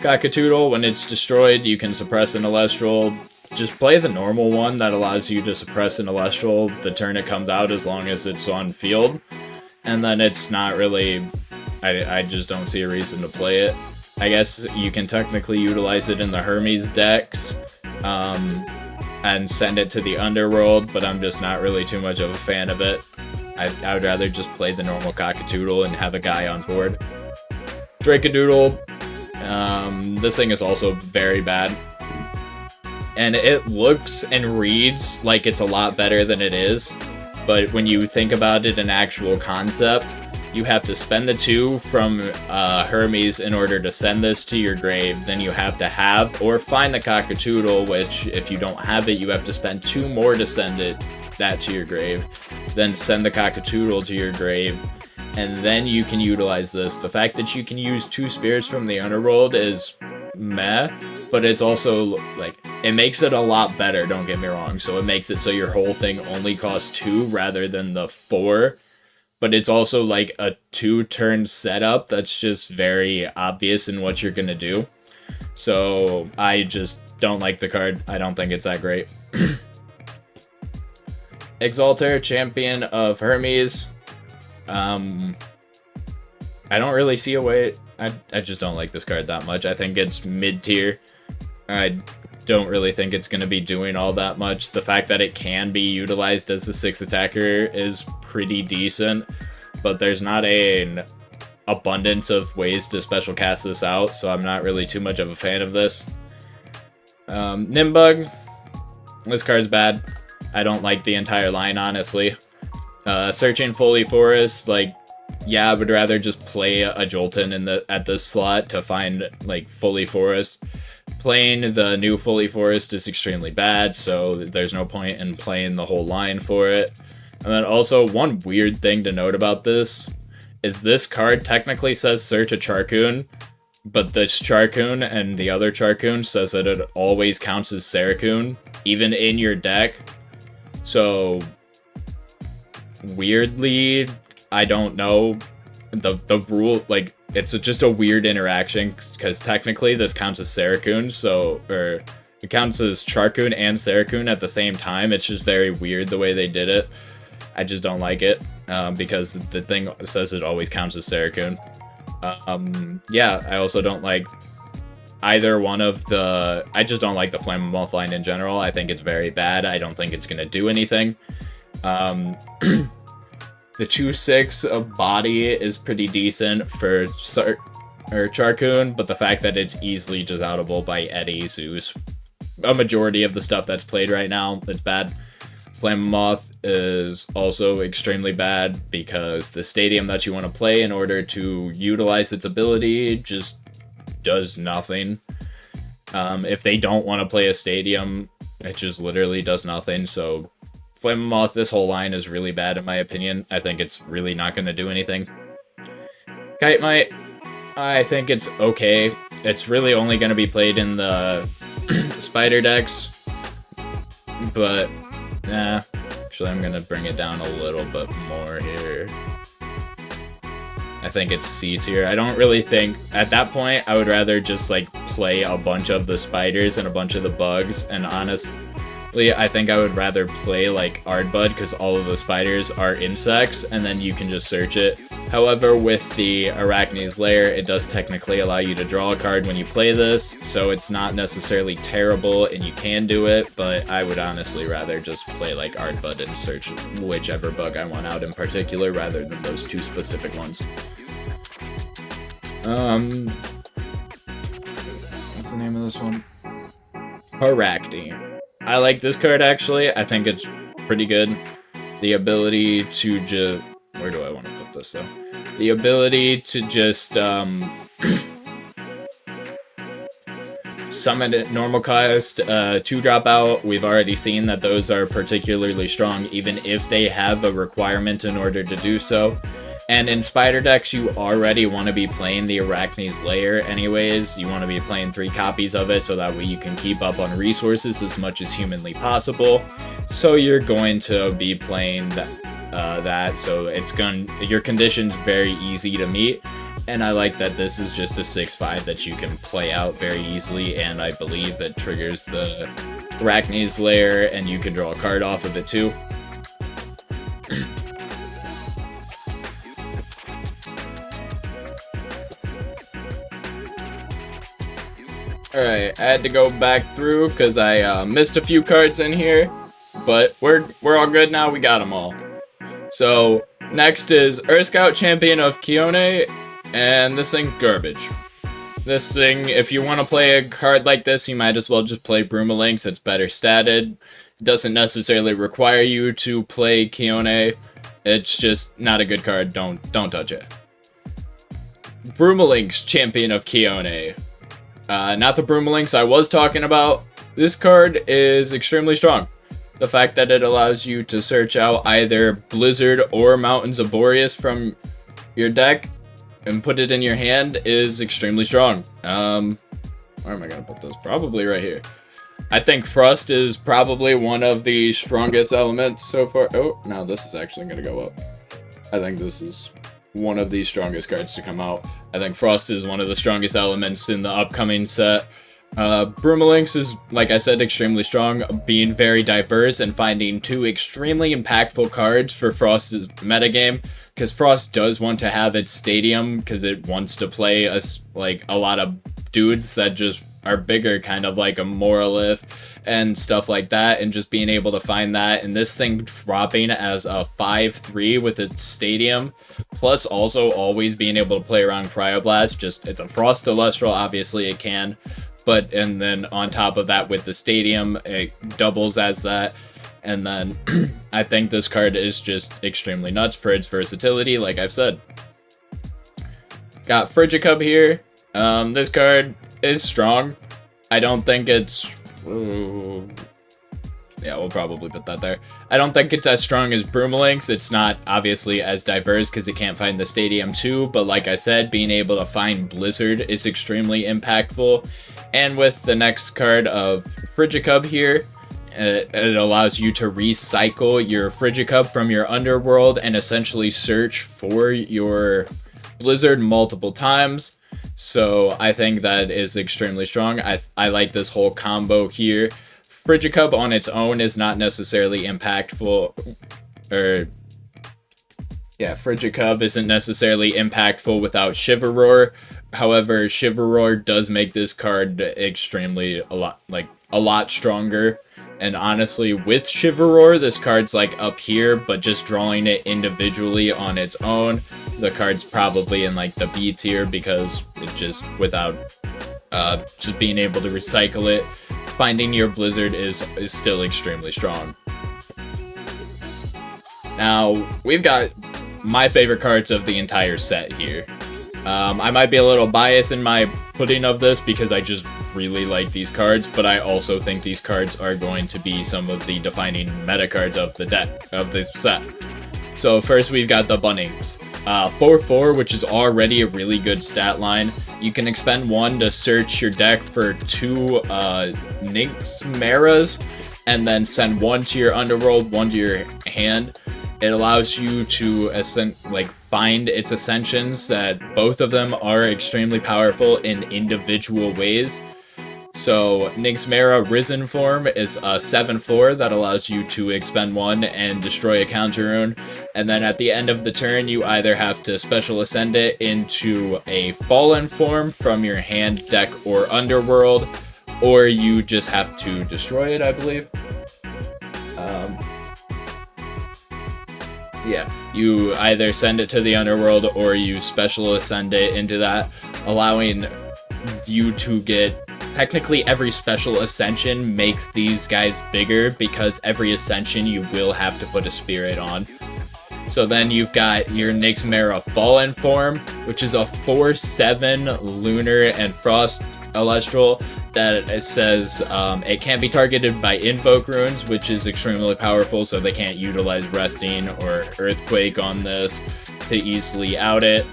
Cockatoodle, when it's destroyed, you can suppress an Elestral. Just play the normal one that allows you to suppress an Elestral the turn it comes out as long as it's on field. And then it's not really I just don't see a reason to play it. I guess you can technically utilize it in the Hermes decks, and send it to the underworld, but I'm just not really too much of a fan of it. I would rather just play the normal Cockadoodle and have a guy on board. Dracodoodle, this thing is also very bad. And it looks and reads like it's a lot better than it is, but when you think about it in actual concept, you have to spend the 2 from Hermes in order to send this to your grave. Then you have to have or find the Cockadoodle, which if you don't have it, you have to spend 2 more to send that to your grave. Then send the Cockadoodle to your grave, and then you can utilize this. The fact that you can use 2 spirits from the underworld is meh, but it's also, like, it makes it a lot better, don't get me wrong. So it makes it so your whole thing only costs 2 rather than the 4. But it's also like a 2-turn setup that's just very obvious in what you're gonna do. So I just don't like the card. I don't think it's that great. Exalter, Champion of Hermes. I don't really see a way. I just don't like this card that much. I think it's mid-tier. I don't really think it's going to be doing all that much. The fact that it can be utilized as a 6 attacker is pretty decent, but there's not an abundance of ways to special cast this out, so I'm not really too much of a fan of this. Nimbug, this card's bad. I don't like the entire line, honestly. Searching Foley Forest, like, yeah, I would rather just play a Jolton at this slot to find, like, Foley Forest. Playing the new Foley Forest is extremely bad, so there's no point in playing the whole line for it. And then also, one weird thing to note about this is this card technically says search a Charcoon, but this Charcoon and the other Charcoon says that it always counts as Saracoon, even in your deck. So, weirdly, I don't know, the rule, like, it's just a weird interaction, because technically this counts as Saracoon, or it counts as Charcoon and Saracoon at the same time. It's just very weird the way they did it. I just don't like it, because the thing says it always counts as Saracoon. Yeah, I also don't like either one of the... I just don't like the Flammoth line in general. I think it's very bad. I don't think it's going to do anything. The 2/6 of body is pretty decent for Charcoon, but the fact that it's easily just outable by Eddie, Zeus, a majority of the stuff that's played right now, it's bad. Flammoth is also extremely bad because the stadium that you want to play in order to utilize its ability just does nothing. If they don't want to play a stadium, it just literally does nothing, so... Flammoth, this whole line is really bad in my opinion. I think it's really not going to do anything. Kite Mite, I think it's okay. It's really only going to be played in the spider decks. But, actually I'm going to bring it down a little bit more here. I think it's C tier. I don't really think, at that point, I would rather just like play a bunch of the spiders and a bunch of the bugs, and honestly, I think I would rather play like Ardbud because all of the spiders are insects and then you can just search it. However, with the Arachne's Lair, it does technically allow you to draw a card when you play this, so it's not necessarily terrible and you can do it, but I would honestly rather just play like Ardbud and search whichever bug I want out in particular rather than those 2 specific ones. What's the name of this one? Arachne. I like this card, actually. I think it's pretty good. The ability to just... Where do I want to put this, though? The ability to just, summon it normal cost, 2-drop out. We've already seen that those are particularly strong, even if they have a requirement in order to do so. And in spider decks, you already want to be playing the Arachne's Lair anyways. You want to be playing 3 copies of it so that way you can keep up on resources as much as humanly possible. So you're going to be playing that, so your condition's very easy to meet. And I like that this is just a 6/5 that you can play out very easily, and I believe it triggers the Arachne's Lair, and you can draw a card off of it too. Alright, I had to go back through because I missed a few cards in here, but we're all good now. We got them all. So next is Earth Scout Champion of Kione, and this thing garbage. This thing, if you want to play a card like this, you might as well just play Broomalinx. It's better statted. It doesn't necessarily require you to play Kione. It's just not a good card. Don't touch it. Broomalinx, Champion of Kione. Not the Broomalinx I was talking about. This card is extremely strong. The fact that it allows you to search out either Blizzard or Mountains of Boreas from your deck and put it in your hand is extremely strong. Where am I gonna put this? Probably right here. I think Frost is probably one of the strongest elements so far. Oh, no, this is actually gonna go up. I think this is one of the strongest cards to come out. I think Frost is one of the strongest elements in the upcoming set. Broomalinx is, like I said, extremely strong, being very diverse and finding two extremely impactful cards for Frost's metagame, because Frost does want to have its stadium, because it wants to play a lot of dudes that just are bigger, kind of like a Moralith and stuff like that, and just being able to find that, and this thing dropping as a 5/3 with its stadium, plus also always being able to play around Cryoblast. Just, it's a Frost Elestral, obviously it can, but, and then on top of that with the stadium, it doubles as that. And then I think this card is just extremely nuts for its versatility, like I've said. Got Frigicub here. This card is strong. I don't think it's... yeah, we'll probably put that there. I don't think it's as strong as Broomalinx. It's not obviously as diverse because it can't find the stadium too, but like I said, being able to find Blizzard is extremely impactful. And with the next card of Frigicub here, it allows you to recycle your Frigicub from your underworld and essentially search for your Blizzard multiple times. So I think that is extremely strong. I like this whole combo here. Frigicub on its own is not necessarily impactful, Frigicub isn't necessarily impactful without Shiver-Roar. However, Shiver-Roar does make this card extremely a lot stronger. And honestly, with Shiver-Roar, this card's like up here, but just drawing it individually on its own, the card's probably in like the B tier, because it just, without just being able to recycle it, finding your Blizzard is still extremely strong. Now, we've got my favorite cards of the entire set here. I might be a little biased in my putting of this because I just really like these cards, but I also think these cards are going to be some of the defining meta cards of the deck, of this set. So first we've got the Bunnings. 4/4, which is already a really good stat line. You can expend 1 to search your deck for 2 Nixmeras, and then send 1 to your underworld, 1 to your hand. It allows you to find its ascensions, that both of them are extremely powerful in individual ways. So Nixmera Risen form is a 7/4 that allows you to expend 1 and destroy a counter rune, and then at the end of the turn you either have to special ascend it into a fallen form from your hand, deck, or underworld, or you just have to destroy it, I believe. Yeah, you either send it to the underworld or you special ascend it into that, allowing you to get... Technically, every special ascension makes these guys bigger, because every ascension you will have to put a spirit on. So then you've got your Nixmera Fallen form, which is a 4/7 Lunar and Frost Elestral that it says it can't be targeted by Invoke runes, which is extremely powerful, so they can't utilize Resting or Earthquake on this to easily out it.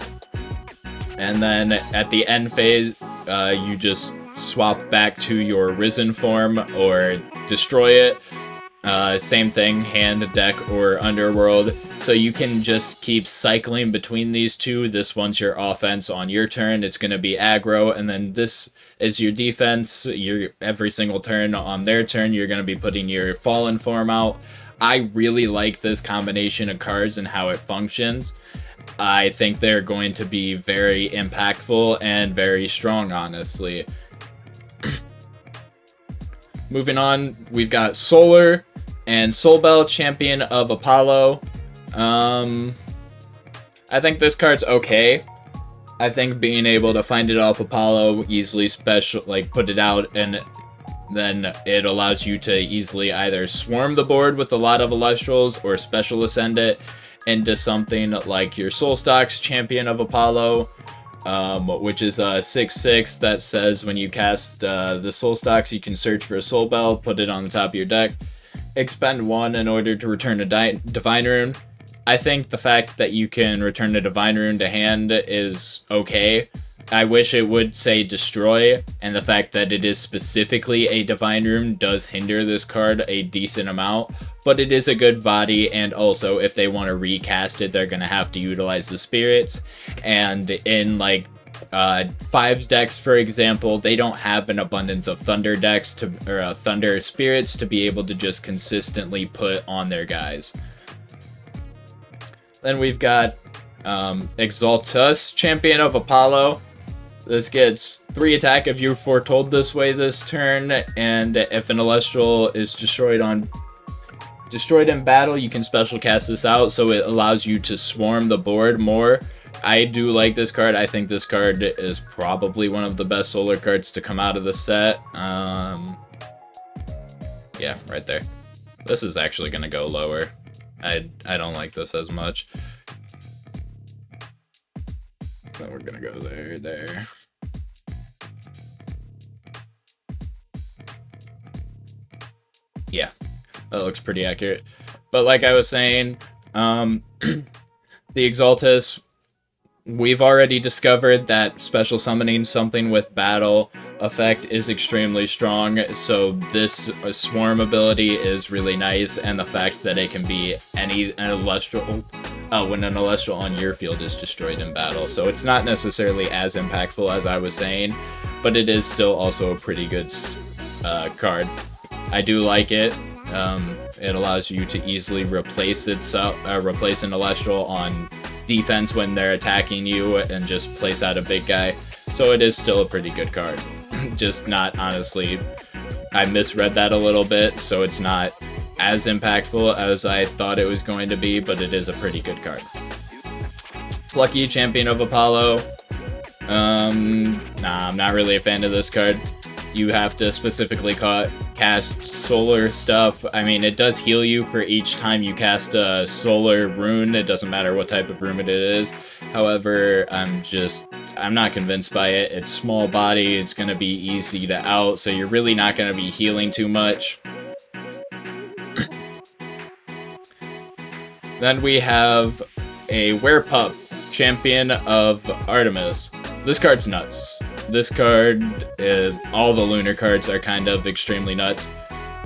And then at the end phase, you just swap back to your Risen form or destroy it. Same thing, hand, deck, or underworld. So you can just keep cycling between these two. This one's your offense on your turn, it's going to be aggro, and then this is your defense. Every single turn on their turn, you're going to be putting your Fallen form out. I really like this combination of cards and how it functions. I think they're going to be very impactful and very strong, honestly. Moving on, we've got Solar and Soulbell, Champion of Apollo. I think this card's okay. I think being able to find it off Apollo, easily special, like put it out, and then it allows you to easily either swarm the board with a lot of Elestrals or special ascend it into something like your Soul Stocks Champion of Apollo, which is a 6/6 that says when you cast the Soul Stocks, you can search for a Soul Bell, put it on the top of your deck, expend 1 in order to return a Divine Rune. I think the fact that you can return a Divine Rune to hand is okay. I wish it would say destroy, and the fact that it is specifically a Divine Rune does hinder this card a decent amount, but it is a good body, and also if they want to recast it, they're going to have to utilize the spirits, and in like Fives decks, for example, they don't have an abundance of Thunder decks or Thunder spirits to be able to just consistently put on their guys. Then we've got Exaltus, Champion of Apollo. This gets 3 attack if you're foretold this way this turn, and if an Elestral is destroyed in battle, you can special cast this out, so it allows you to swarm the board more. I do like this card. I think this card is probably one of the best solar cards to come out of the set. Yeah, right there. This is actually going to go lower. I don't like this as much. So we're gonna go there. Yeah, that looks pretty accurate. But like I was saying, the Exaltus, we've already discovered that special summoning something with battle effect is extremely strong, so this swarm ability is really nice, and the fact that it can be an Elestral, when an Elestral on your field is destroyed in battle, so it's not necessarily as impactful as I was saying, but it is still also a pretty good card. I do like it. It allows you to easily replace an Elestral on defense when they're attacking you and just place out a big guy, so it is still a pretty good card. Just not, honestly, I misread that a little bit, so it's not as impactful as I thought it was going to be, but it is a pretty good card. Plucky, Champion of Apollo. Nah, I'm not really a fan of this card. You have to specifically cast solar stuff. I mean, it does heal you for each time you cast a solar rune. It doesn't matter what type of rune it is. However, I'm not convinced by it. It's small body, it's going to be easy to out, so you're really not going to be healing too much. Then we have a Werepup, Champion of Artemis. This card's nuts. This card, all the lunar cards are kind of extremely nuts,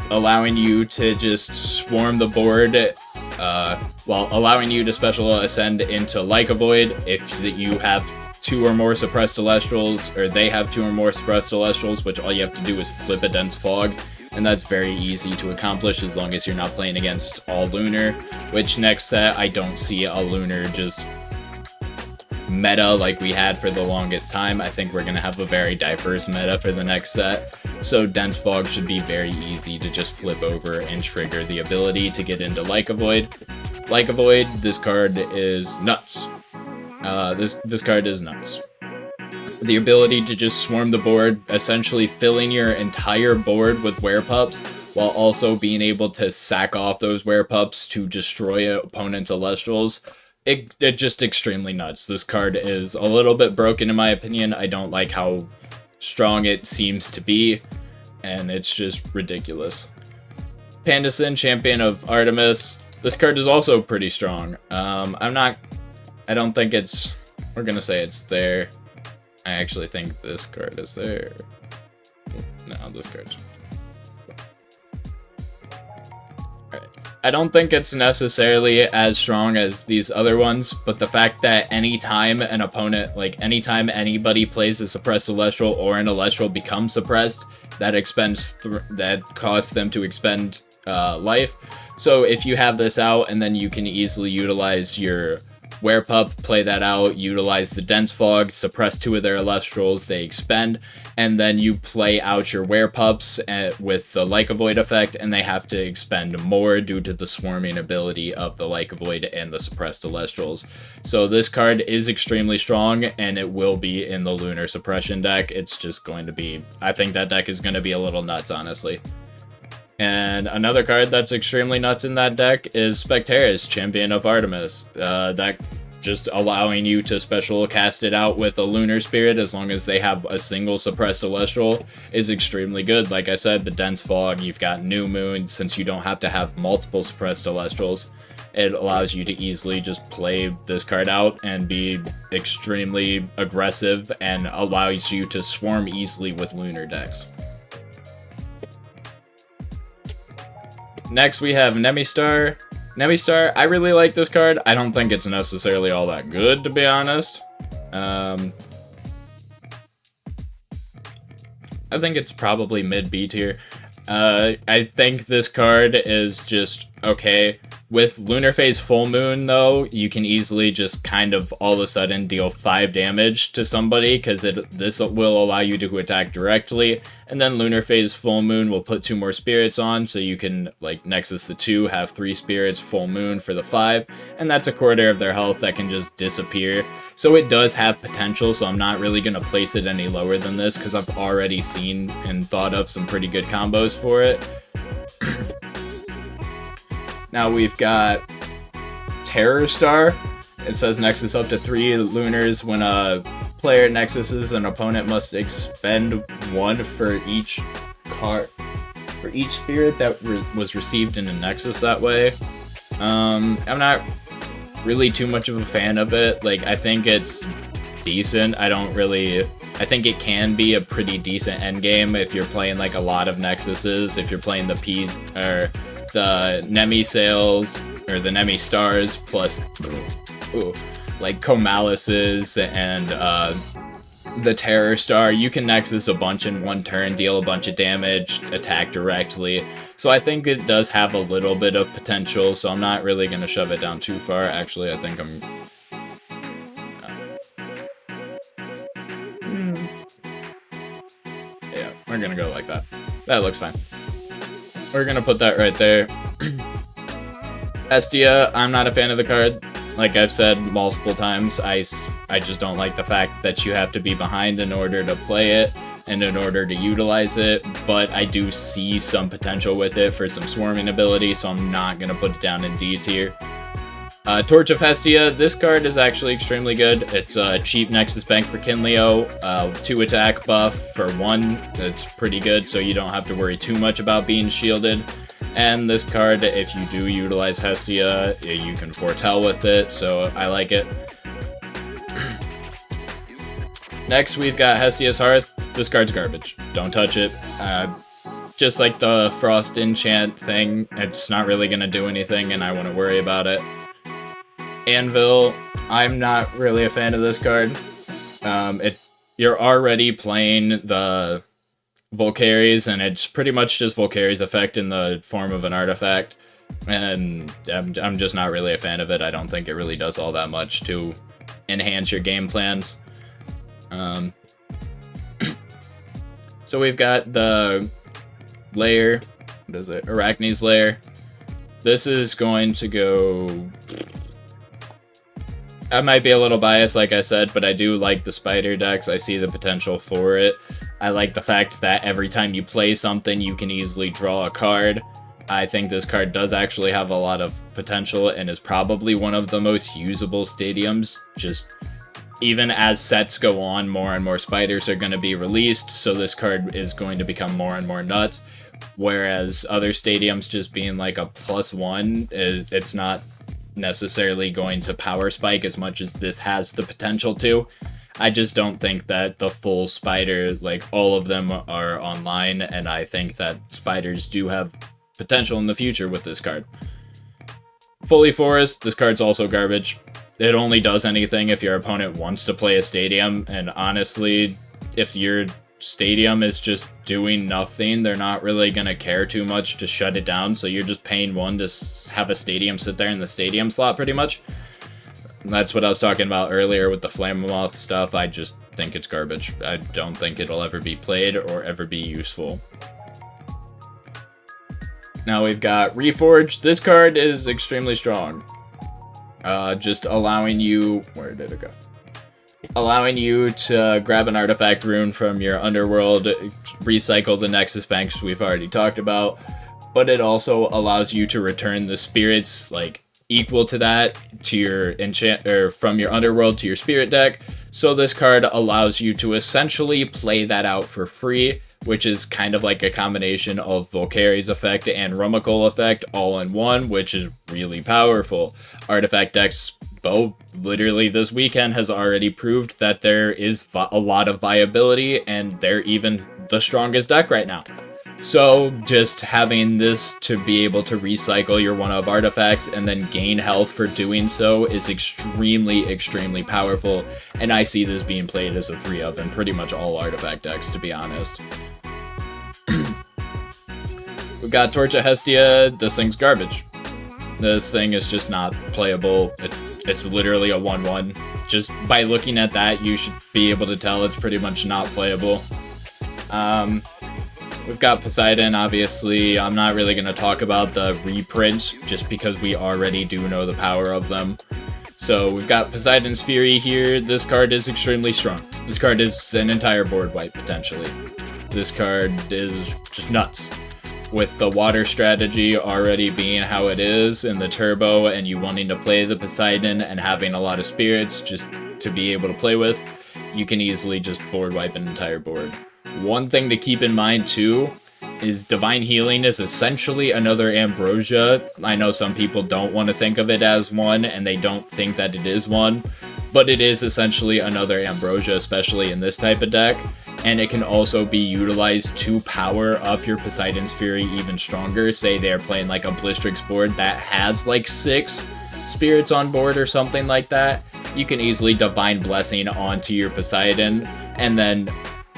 allowing you to just swarm the board, while allowing you to special ascend into Like a Void if you have 2 or more suppressed Elestrals, or they have 2 or more suppressed Elestrals, which all you have to do is flip a Dense Fog, and that's very easy to accomplish as long as you're not playing against all lunar, which next set I don't see a lunar just meta like we had for the longest time. I think we're going to have a very diverse meta for the next set, so Dense Fog should be very easy to just flip over and trigger the ability to get into Like a Void. Like a Void, this card is nuts. This card is nuts. The ability to just swarm the board, essentially filling your entire board with Werepups, while also being able to sack off those Werepups to destroy opponent's Elestrals. It just extremely nuts. This card is a little bit broken in my opinion. I don't like how strong it seems to be, and it's just ridiculous. Pandison, Champion of Artemis. This card is also pretty strong. I don't think it's, we're gonna say it's there. I actually think this card is there. No, this card's... Alright. I don't think it's necessarily as strong as these other ones, but the fact that anytime an opponent, like anytime anybody plays a suppressed Celestial or an Celestial becomes suppressed, that costs them to expend life. So if you have this out, and then you can easily utilize your Werepup, play that out, utilize the Dense Fog, suppress 2 of their Elestrals, they expend, and then you play out your Werepups with the Like a Void effect, and they have to expend more due to the swarming ability of the Like a Void and the suppressed Elestrals. So this card is extremely strong, and it will be in the Lunar Suppression deck. It's just going to be... I think that deck is going to be a little nuts, honestly. And another card that's extremely nuts in that deck is Spectaris, Champion of Artemis. That just allowing you to special cast it out with a Lunar Spirit as long as they have a single suppressed Celestial is extremely good. Like I said, the Dense Fog, you've got New Moon, since you don't have to have multiple suppressed Celestials. It allows you to easily just play this card out and be extremely aggressive and allows you to swarm easily with Lunar decks. Next, we have Nemistar. Nemistar, I really like this card. I don't think it's necessarily all that good, to be honest. I think it's probably mid-B tier. I think this card is just okay. With Lunar Phase Full Moon, though, you can easily just kind of all of a sudden deal 5 damage to somebody, because this will allow you to attack directly, and then Lunar Phase Full Moon will put 2 more spirits on, so you can, like, Nexus the 2, have 3 spirits, Full Moon for the 5, and that's a quarter of their health that can just disappear. So it does have potential, so I'm not really going to place it any lower than this, because I've already seen and thought of some pretty good combos for it. Now we've got Terror Star. It says Nexus up to 3 Lunars. When a player Nexuses, an opponent must expend 1 for each card, for each spirit that was received in a Nexus that way. I'm not really too much of a fan of it. Like, I think it's decent. I think it can be a pretty decent endgame if you're playing like a lot of Nexuses, if you're playing the the Nemi Sails, or the Nemi Stars, plus, like, Comalises and the Terror Star. You can Nexus a bunch in one turn, deal a bunch of damage, attack directly. So I think it does have a little bit of potential, so I'm not really going to shove it down too far. Actually, I think I'm... Yeah, we're going to go like that. That looks fine. We're gonna put that right there. Hestia, I'm not a fan of the card. Like I've said multiple times, I just don't like the fact that you have to be behind in order to play it and in order to utilize it, but I do see some potential with it for some swarming ability, so I'm not gonna put it down in D tier. Torch of Hestia, this card is actually extremely good. It's a cheap Nexus Bank for Kinleo, 2 attack buff for 1. That's pretty good, so you don't have to worry too much about being shielded. And this card, if you do utilize Hestia, you can foretell with it, so I like it. Next, we've got Hestia's Hearth. This card's garbage. Don't touch it. Just like the Frost Enchant thing, it's not really going to do anything, and I wouldn't worry about it. Anvil, I'm not really a fan of this card. You're already playing the Volcaries, and it's pretty much just Volcaries effect in the form of an artifact, and I'm just not really a fan of it. I don't think it really does all that much to enhance your game plans. So we've got the lair, what is it, Arachne's Lair. This is going to go... I might be a little biased, like I said, but I do like the spider decks. I see the potential for it. I like the fact that every time you play something, you can easily draw a card. I think this card does actually have a lot of potential and is probably one of the most usable stadiums. Just even as sets go on, more and more spiders are going to be released, so this card is going to become more and more nuts. Whereas other stadiums just being like a +1, it's not necessarily going to power spike as much as this has the potential to. I just don't think that the full spider, like all of them are online, and I think that spiders do have potential in the future with this card. Fully Forest, this card's also garbage. It only does anything if your opponent wants to play a stadium, and honestly, if your stadium is just doing nothing, they're not really going to care too much to shut it down, so you're just paying 1 to have a stadium sit there in the stadium slot, pretty much. That's what I was talking about earlier with the Flammoth stuff. I just think it's garbage. I don't think it'll ever be played or ever be useful. Now we've got Reforged. This card is extremely strong. Just allowing you... Where did it go? Allowing you to grab an artifact rune from your underworld, recycle the Nexus banks we've already talked about, but it also allows you to return the spirits, like, equal to that to your enchant, or from your underworld to your spirit deck. So this card allows you to essentially play that out for free, which is kind of like a combination of Volcari's effect and Rummikul effect all in one, which is really powerful. Artifact decks, literally this weekend, has already proved that there is a lot of viability, and they're even the strongest deck right now. So just having this to be able to recycle your one-of artifacts and then gain health for doing so is extremely, extremely powerful, and I see this being played as a 3-of in pretty much all artifact decks, to be honest. We've got Torch of Hestia. This thing's garbage. This thing is just not playable. It's literally a 1-1. Just by looking at that, you should be able to tell it's pretty much not playable. We've got Poseidon, obviously. I'm not really going to talk about the reprints, just because we already do know the power of them. So we've got Poseidon's Fury here. This card is extremely strong. This card is an entire board wipe, potentially. This card is just nuts. With the water strategy already being how it is in the turbo, and you wanting to play the Poseidon and having a lot of spirits just to be able to play with, you can easily just board wipe an entire board. One thing to keep in mind too is Divine Healing is essentially another Ambrosia. I know some people don't want to think of it as one, and they don't think that it is one, but it is essentially another Ambrosia, especially in this type of deck. And it can also be utilized to power up your Poseidon's Fury even stronger. Say they're playing like a Blistrix board that has like 6 spirits on board or something like that. You can easily Divine Blessing onto your Poseidon, and then,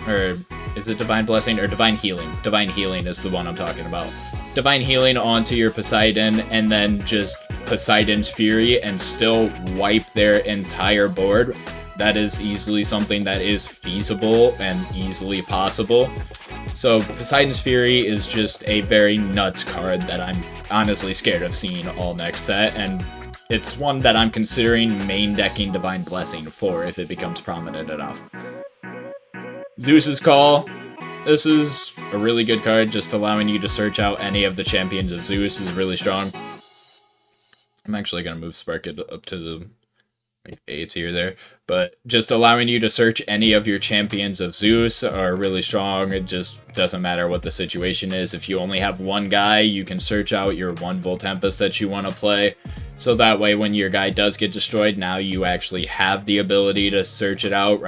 or is it Divine Blessing or Divine Healing? Divine Healing is the one I'm talking about. Divine Healing onto your Poseidon, and then just Poseidon's Fury and still wipe their entire board. That is easily something that is feasible and easily possible. So Poseidon's Fury is just a very nuts card that I'm honestly scared of seeing all next set, and it's one that I'm considering main decking Divine Blessing for if it becomes prominent enough. Zeus's Call. This is a really good card, just allowing you to search out any of the champions of Zeus is really strong. I'm actually going to move Spark it up to the A tier there, but just allowing you to search any of your champions of Zeus are really strong. It just doesn't matter what the situation is. If you only have one guy, you can search out your one Voltempest that you want to play. So that way, when your guy does get destroyed, now you actually have the ability to search it out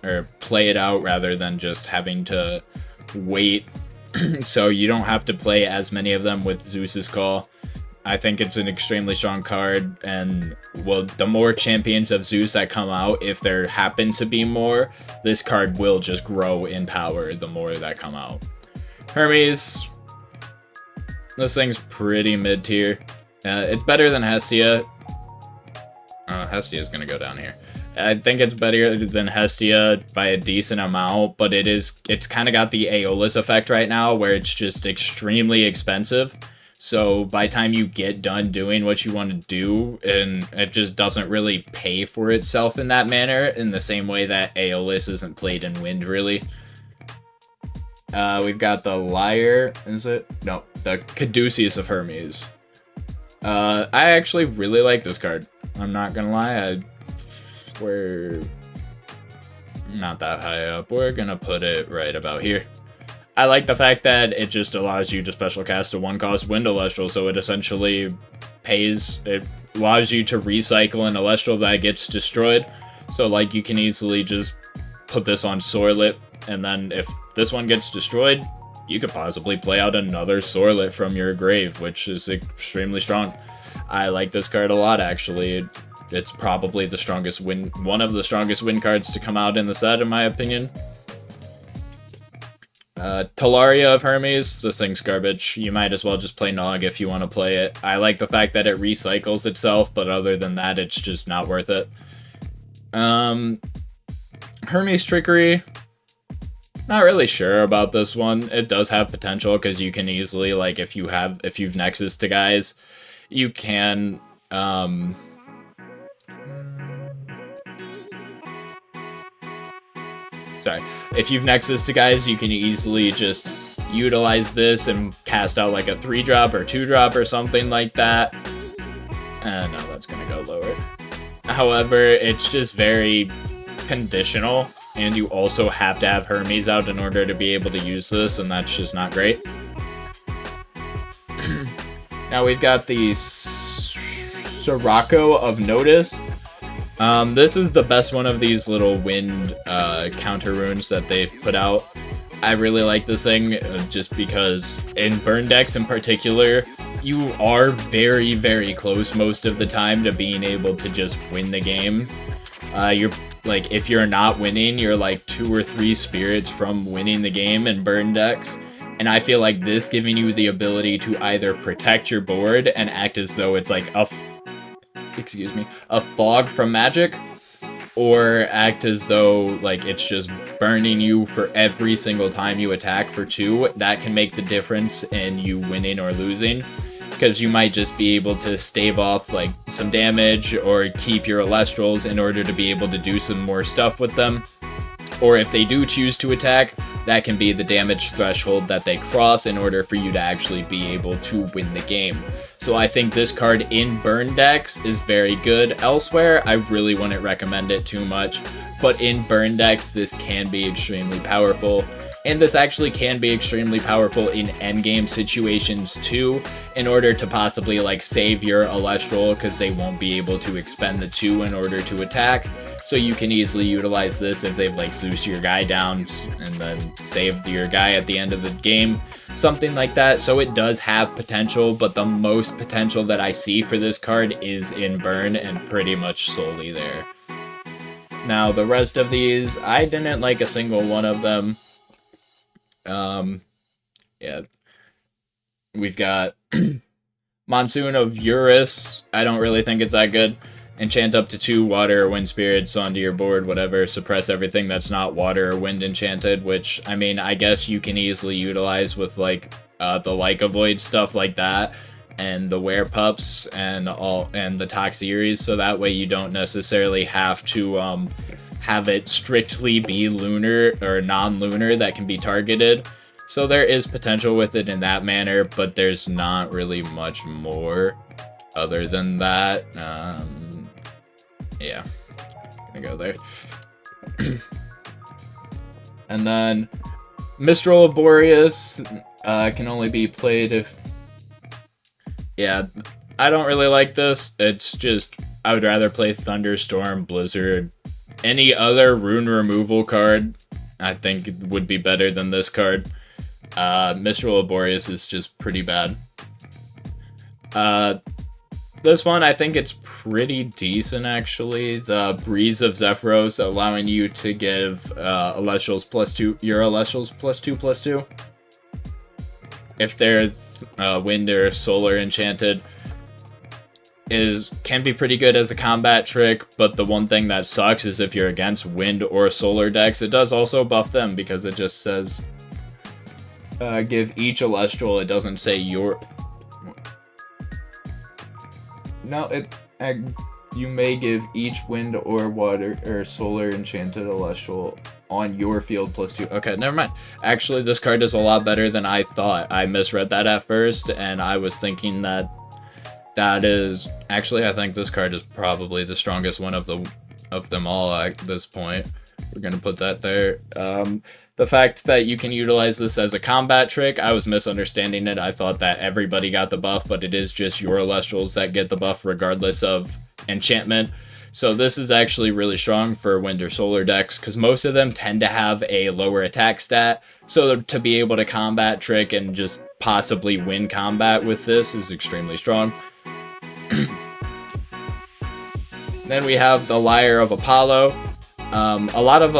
or play it out rather than just having to wait. So you don't have to play as many of them with Zeus's Call. I think it's an extremely strong card, and well, the more champions of Zeus that come out, if there happen to be more, this card will just grow in power the more that come out. Hermes. This thing's pretty mid-tier. It's better than Hestia. Hestia is going to go down here. I think it's better than Hestia by a decent amount, but it's kind of got the Aeolus effect right now, where it's just extremely expensive. So by the time you get done doing what you want to do, and it just doesn't really pay for itself in that manner, in the same way that Aeolus isn't played in Wind, really. We've got the Lyre, is it? No, the Caduceus of Hermes. I actually really like this card. I'm not gonna lie, we're not that high up. We're gonna put it right about here. I like the fact that it just allows you to special cast a 1-cost Wind Elestral, so it essentially it allows you to recycle an Elestral that gets destroyed. So like you can easily just put this on Sorlet, and then if this one gets destroyed, you could possibly play out another Sorlet from your grave, which is extremely strong. I like this card a lot, actually. It's probably the strongest one of the strongest win cards to come out in the set, in my opinion. Talaria of Hermes, this thing's garbage. You might as well just play Nog if you want to play it. I like the fact that it recycles itself, but other than that, it's just not worth it. Hermes Trickery, not really sure about this one. It does have potential because you can easily, like, if you've Nexus to guys, you can, sorry. If you've Nexus to guys, you can easily just utilize this and cast out like a 3-drop or 2-drop or something like that. And no, that's gonna go lower. However, it's just very conditional, and you also have to have Hermes out in order to be able to use this, and that's just not great. Now we've got the Sirocco of Notice. This is the best one of these little wind counter runes that they've put out. I really like this thing just because in burn decks in particular, you are very, very close most of the time to being able to just win the game. You're like, if you're not winning, you're like 2 or 3 spirits from winning the game in burn decks. And I feel like this giving you the ability to either protect your board and act as though it's like a fog from magic, or act as though like it's just burning you for every single time you attack for 2, that can make the difference in you winning or losing. Because you might just be able to stave off like some damage or keep your Elestrals in order to be able to do some more stuff with them. Or if they do choose to attack, that can be the damage threshold that they cross in order for you to actually be able to win the game. So I think this card in burn decks is very good. Elsewhere, I really wouldn't recommend it too much, but in burn decks, this can be extremely powerful. And this actually can be extremely powerful in endgame situations too, in order to possibly like save your Elestral, because they won't be able to expend the 2 in order to attack. So you can easily utilize this if they've like Zeus your guy down and then saved your guy at the end of the game, something like that. So it does have potential, but the most potential that I see for this card is in burn, and pretty much solely there. Now the rest of these, I didn't like a single one of them. Yeah, we've got Monsoon of Eurus. I don't really think it's that good. Enchant up to 2 water or wind spirits onto your board, whatever. Suppress everything that's not water or wind enchanted, which, I mean, I guess you can easily utilize with, like, the Like Avoid stuff like that, and the Werepups, and the Toxeries, so that way you don't necessarily have to, have it strictly be lunar or non-lunar that can be targeted. So there is potential with it in that manner, but there's not really much more other than that. Yeah, gonna go there. And then Mistral of Boreas can only be played if... Yeah, I don't really like this. It's just, I would rather play Thunderstorm, Blizzard. Any other rune removal card, I think, would be better than this card. Mistral of Boreas is just pretty bad. This one, I think it's pretty decent, actually. The Breeze of Zephyros, allowing you to give Elestrals +2, your Elestrals +2/+2. If they're wind or solar enchanted, can be pretty good as a combat trick, but the one thing that sucks is if you're against wind or solar decks, it does also buff them, because it just says give each Elestral. It doesn't say your... No, you may give each wind or water or solar enchanted Elestral on your field +2. Okay, never mind. Actually, this card is a lot better than I thought. I misread that at first, and I was thinking that is... Actually, I think this card is probably the strongest one of them all at this point. We're gonna put that there. The fact that you can utilize this as a combat trick, I was misunderstanding it. I thought that everybody got the buff, but it is just your Elestrals that get the buff regardless of enchantment. So this is actually really strong for wind or solar decks, because most of them tend to have a lower attack stat. So to be able to combat trick and just possibly win combat with this is extremely strong. Then we have the Lyre of Apollo. A lot of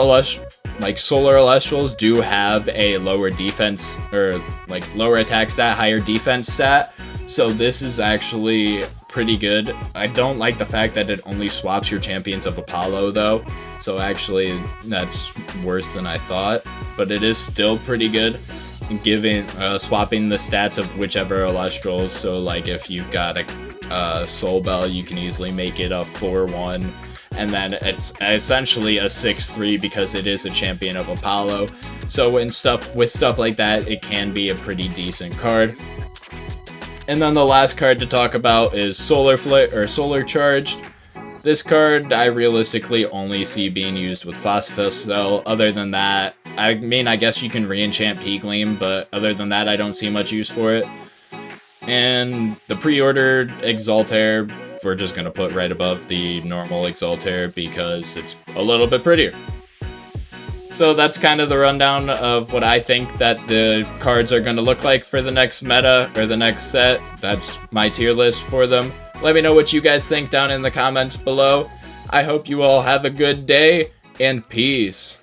like Solar Elestrals do have a lower defense, or like lower attack stat, higher defense stat. So this is actually pretty good. I don't like the fact that it only swaps your Champions of Apollo though. So actually that's worse than I thought, but it is still pretty good. Giving swapping the stats of whichever Elestrals. So like if you've got a Soul Bell, you can easily make it a 4-1, and then it's essentially a 6-3 because it is a Champion of Apollo. So with stuff like that, it can be a pretty decent card. And then the last card to talk about is Solar Flick or Solar Charged. This card I realistically only see being used with Phosphocell. Other than that, I mean, I guess you can re-enchant P-Gleam, but other than that, I don't see much use for it. And the pre-ordered Exaltair, we're just going to put right above the normal Exaltair because it's a little bit prettier. So that's kind of the rundown of what I think that the cards are going to look like for the next meta, or the next set. That's my tier list for them. Let me know what you guys think down in the comments below. I hope you all have a good day, and peace.